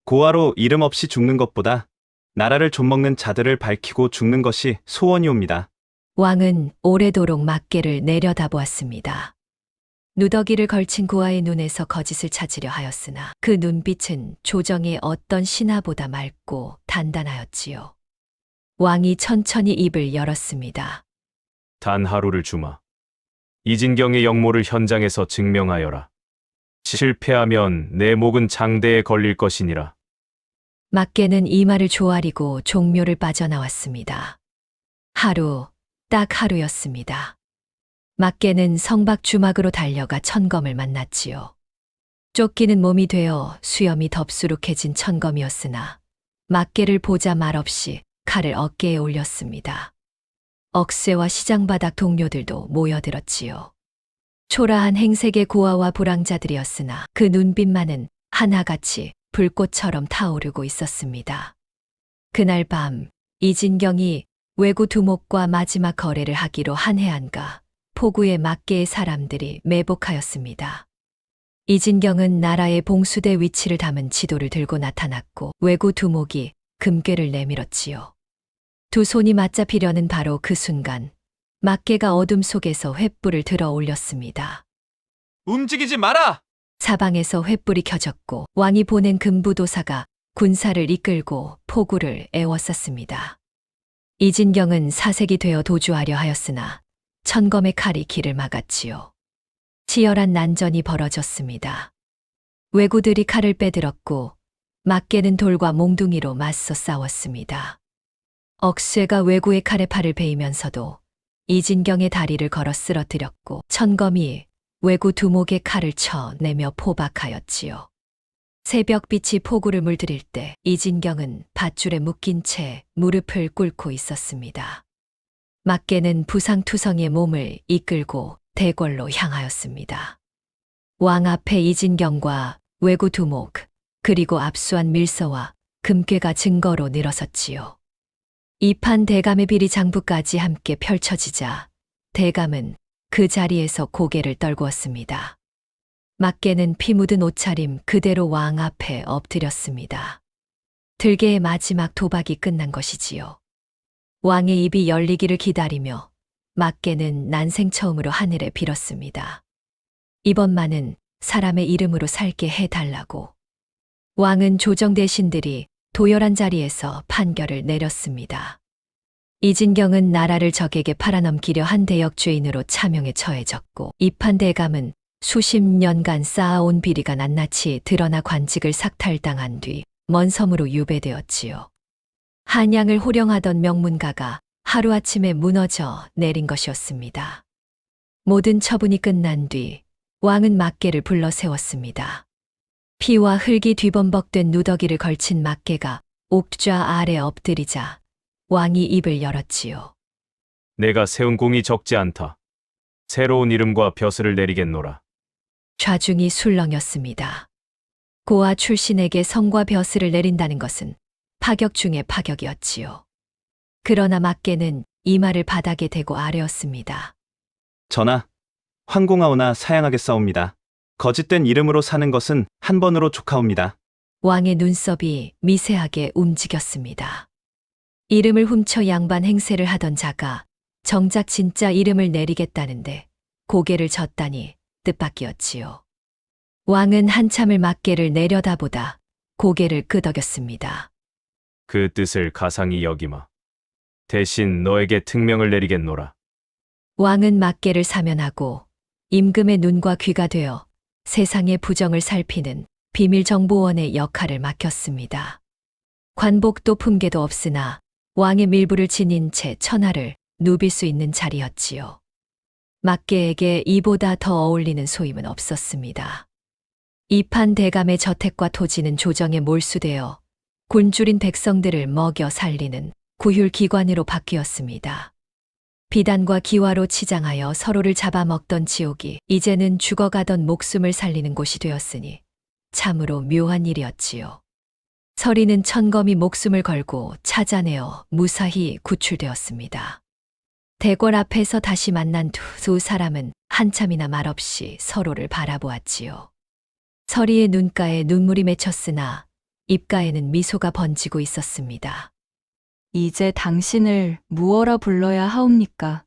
고아로 이름 없이 죽는 것보다 나라를 좀먹는 자들을 밝히고 죽는 것이 소원이옵니다. 왕은 오래도록 막개를 내려다보았습니다. 누더기를 걸친 고아의 눈에서 거짓을 찾으려 하였으나 그 눈빛은 조정의 어떤 신하보다 맑고 단단하였지요. 왕이 천천히 입을 열었습니다. 단 하루를 주마. 이진경의 역모를 현장에서 증명하여라. 실패하면 내 목은 장대에 걸릴 것이니라. 막개는 이마를 조아리고 종묘를 빠져나왔습니다. 하루, 딱 하루였습니다. 막개는 성박 주막으로 달려가 천검을 만났지요. 쫓기는 몸이 되어 수염이 덥수룩해진 천검이었으나 막개를 보자 말없이 칼을 어깨에 올렸습니다. 억새와 시장바닥 동료들도 모여들었지요. 초라한 행색의 고아와 불황자들이었으나 그 눈빛만은 하나같이 불꽃처럼 타오르고 있었습니다. 그날 밤 이진경이 외구 두목과 마지막 거래를 하기로 한 해안가 포구의 막개의 사람들이 매복하였습니다. 이진경은 나라의 봉수대 위치를 담은 지도를 들고 나타났고 외구 두목이 금괴를 내밀었지요. 두 손이 맞잡히려는 바로 그 순간 막개가 어둠 속에서 횃불을 들어 올렸습니다. 움직이지 마라! 사방에서 횃불이 켜졌고 왕이 보낸 금부도사가 군사를 이끌고 포구를 에워쌌습니다. 이진경은 사색이 되어 도주하려 하였으나 천검의 칼이 길을 막았지요. 치열한 난전이 벌어졌습니다. 왜구들이 칼을 빼들었고 막개는 돌과 몽둥이로 맞서 싸웠습니다. 억쇠가 왜구의 칼에 팔을 베이면서도 이진경의 다리를 걸어 쓰러뜨렸고 천검이 왜구 두목의 칼을 쳐내며 포박하였지요. 새벽빛이 포구를 물들일 때 이진경은 밧줄에 묶인 채 무릎을 꿇고 있었습니다. 막개는 부상투성이의 몸을 이끌고 대궐로 향하였습니다. 왕 앞에 이진경과 왜구 두목, 그리고 압수한 밀서와 금괴가 증거로 늘어섰지요. 이판 대감의 비리 장부까지 함께 펼쳐지자 대감은 그 자리에서 고개를 떨구었습니다. 막개는 피 묻은 옷차림 그대로 왕 앞에 엎드렸습니다. 들개의 마지막 도박이 끝난 것이지요. 왕의 입이 열리기를 기다리며 막개는 난생 처음으로 하늘에 빌었습니다. 이번만은 사람의 이름으로 살게 해달라고. 왕은 조정 대신들이 도열한 자리에서 판결을 내렸습니다. 이진경은 나라를 적에게 팔아넘기려 한 대역죄인으로 차명에 처해졌고 이판 대감은 수십 년간 쌓아온 비리가 낱낱이 드러나 관직을 삭탈당한 뒤 먼 섬으로 유배되었지요. 한양을 호령하던 명문가가 하루아침에 무너져 내린 것이었습니다. 모든 처분이 끝난 뒤 왕은 막개를 불러 세웠습니다. 피와 흙이 뒤범벅된 누더기를 걸친 막개가 옥좌 아래 엎드리자 왕이 입을 열었지요. 내가 세운 공이 적지 않다. 새로운 이름과 벼슬을 내리겠노라. 좌중이 술렁였습니다. 고아 출신에게 성과 벼슬을 내린다는 것은 파격 중의 파격이었지요. 그러나 막개는 이마를 바닥에 대고 아뢰었습니다. 전하, 황공하오나 사양하겠사옵니다. 거짓된 이름으로 사는 것은 한 번으로 족하옵니다. 왕의 눈썹이 미세하게 움직였습니다. 이름을 훔쳐 양반 행세를 하던 자가 정작 진짜 이름을 내리겠다는데 고개를 젓다니 뜻밖이었지요. 왕은 한참을 막개를 내려다보다 고개를 끄덕였습니다. 그 뜻을 가상히 여기마. 대신 너에게 특명을 내리겠노라. 왕은 막개를 사면하고 임금의 눈과 귀가 되어 세상의 부정을 살피는 비밀정보원의 역할을 맡겼습니다. 관복도 품계도 없으나 왕의 밀부를 지닌 채 천하를 누빌 수 있는 자리였지요. 막계에게 이보다 더 어울리는 소임은 없었습니다. 이판 대감의 저택과 토지는 조정에 몰수되어 굶주린 백성들을 먹여 살리는 구휼기관으로 바뀌었습니다. 비단과 기와로 치장하여 서로를 잡아먹던 지옥이 이제는 죽어가던 목숨을 살리는 곳이 되었으니 참으로 묘한 일이었지요. 서리는 천검이 목숨을 걸고 찾아내어 무사히 구출되었습니다. 대궐 앞에서 다시 만난 두 사람은 한참이나 말없이 서로를 바라보았지요. 서리의 눈가에 눈물이 맺혔으나 입가에는 미소가 번지고 있었습니다. 이제 당신을 무어라 불러야 하옵니까?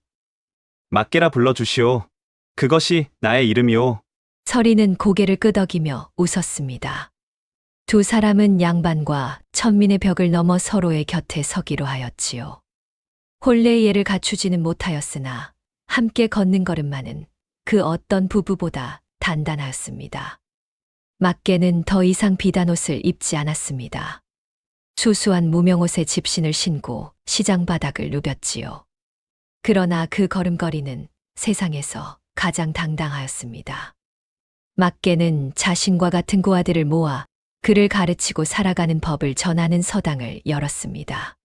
막계라 불러주시오. 그것이 나의 이름이오. 서리는 고개를 끄덕이며 웃었습니다. 두 사람은 양반과 천민의 벽을 넘어 서로의 곁에 서기로 하였지요. 혼례의 예를 갖추지는 못하였으나 함께 걷는 걸음만은 그 어떤 부부보다 단단하였습니다. 막계는 더 이상 비단옷을 입지 않았습니다. 수수한 무명옷에 집신을 신고 시장 바닥을 누볐지요. 그러나 그 걸음걸이는 세상에서 가장 당당하였습니다. 막계는 자신과 같은 고아들을 모아 그를 가르치고 살아가는 법을 전하는 서당을 열었습니다.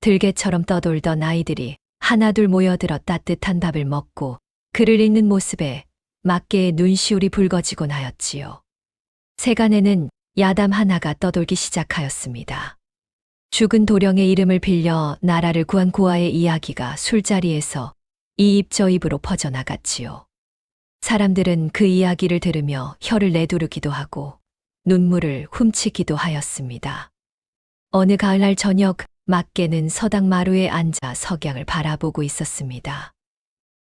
들개처럼 떠돌던 아이들이 하나둘 모여들어 따뜻한 밥을 먹고 그를 읽는 모습에 막계의 눈시울이 붉어지곤 하였지요. 세간에는 야담 하나가 떠돌기 시작하였습니다. 죽은 도령의 이름을 빌려 나라를 구한 고아의 이야기가 술자리에서 이 입 저 입으로 퍼져나갔지요. 사람들은 그 이야기를 들으며 혀를 내두르기도 하고 눈물을 훔치기도 하였습니다. 어느 가을날 저녁 막계는 서당 마루에 앉아 석양을 바라보고 있었습니다.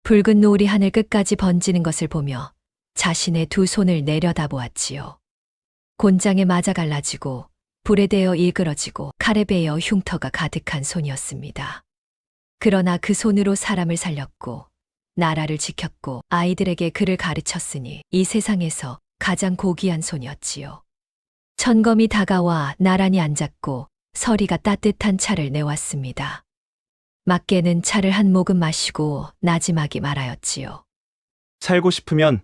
붉은 노을이 하늘 끝까지 번지는 것을 보며 자신의 두 손을 내려다보았지요. 곤장에 맞아 갈라지고 불에 대어 일그러지고 칼에 베어 흉터가 가득한 손이었습니다. 그러나 그 손으로 사람을 살렸고 나라를 지켰고 아이들에게 글을 가르쳤으니 이 세상에서 가장 고귀한 손이었지요. 천검이 다가와 나란히 앉았고 서리가 따뜻한 차를 내왔습니다. 막계는 차를 한 모금 마시고 나지막이 말하였지요. 살고 싶으면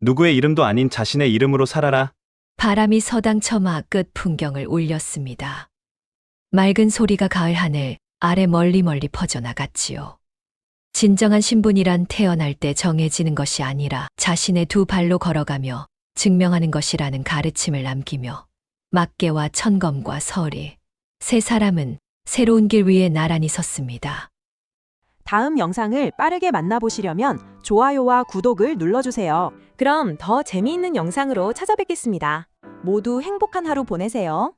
누구의 이름도 아닌 자신의 이름으로 살아라. 바람이 서당 처마 끝 풍경을 울렸습니다. 맑은 소리가 가을 하늘 아래 멀리 퍼져나갔지요. 진정한 신분이란 태어날 때 정해지는 것이 아니라 자신의 두 발로 걸어가며 증명하는 것이라는 가르침을 남기며 막계와 천검과 서리, 세 사람은 새로운 길 위에 나란히 섰습니다. 다음 영상을 빠르게 만나보시려면 좋아요와 구독을 눌러주세요. 그럼 더 재미있는 영상으로 찾아뵙겠습니다. 모두 행복한 하루 보내세요.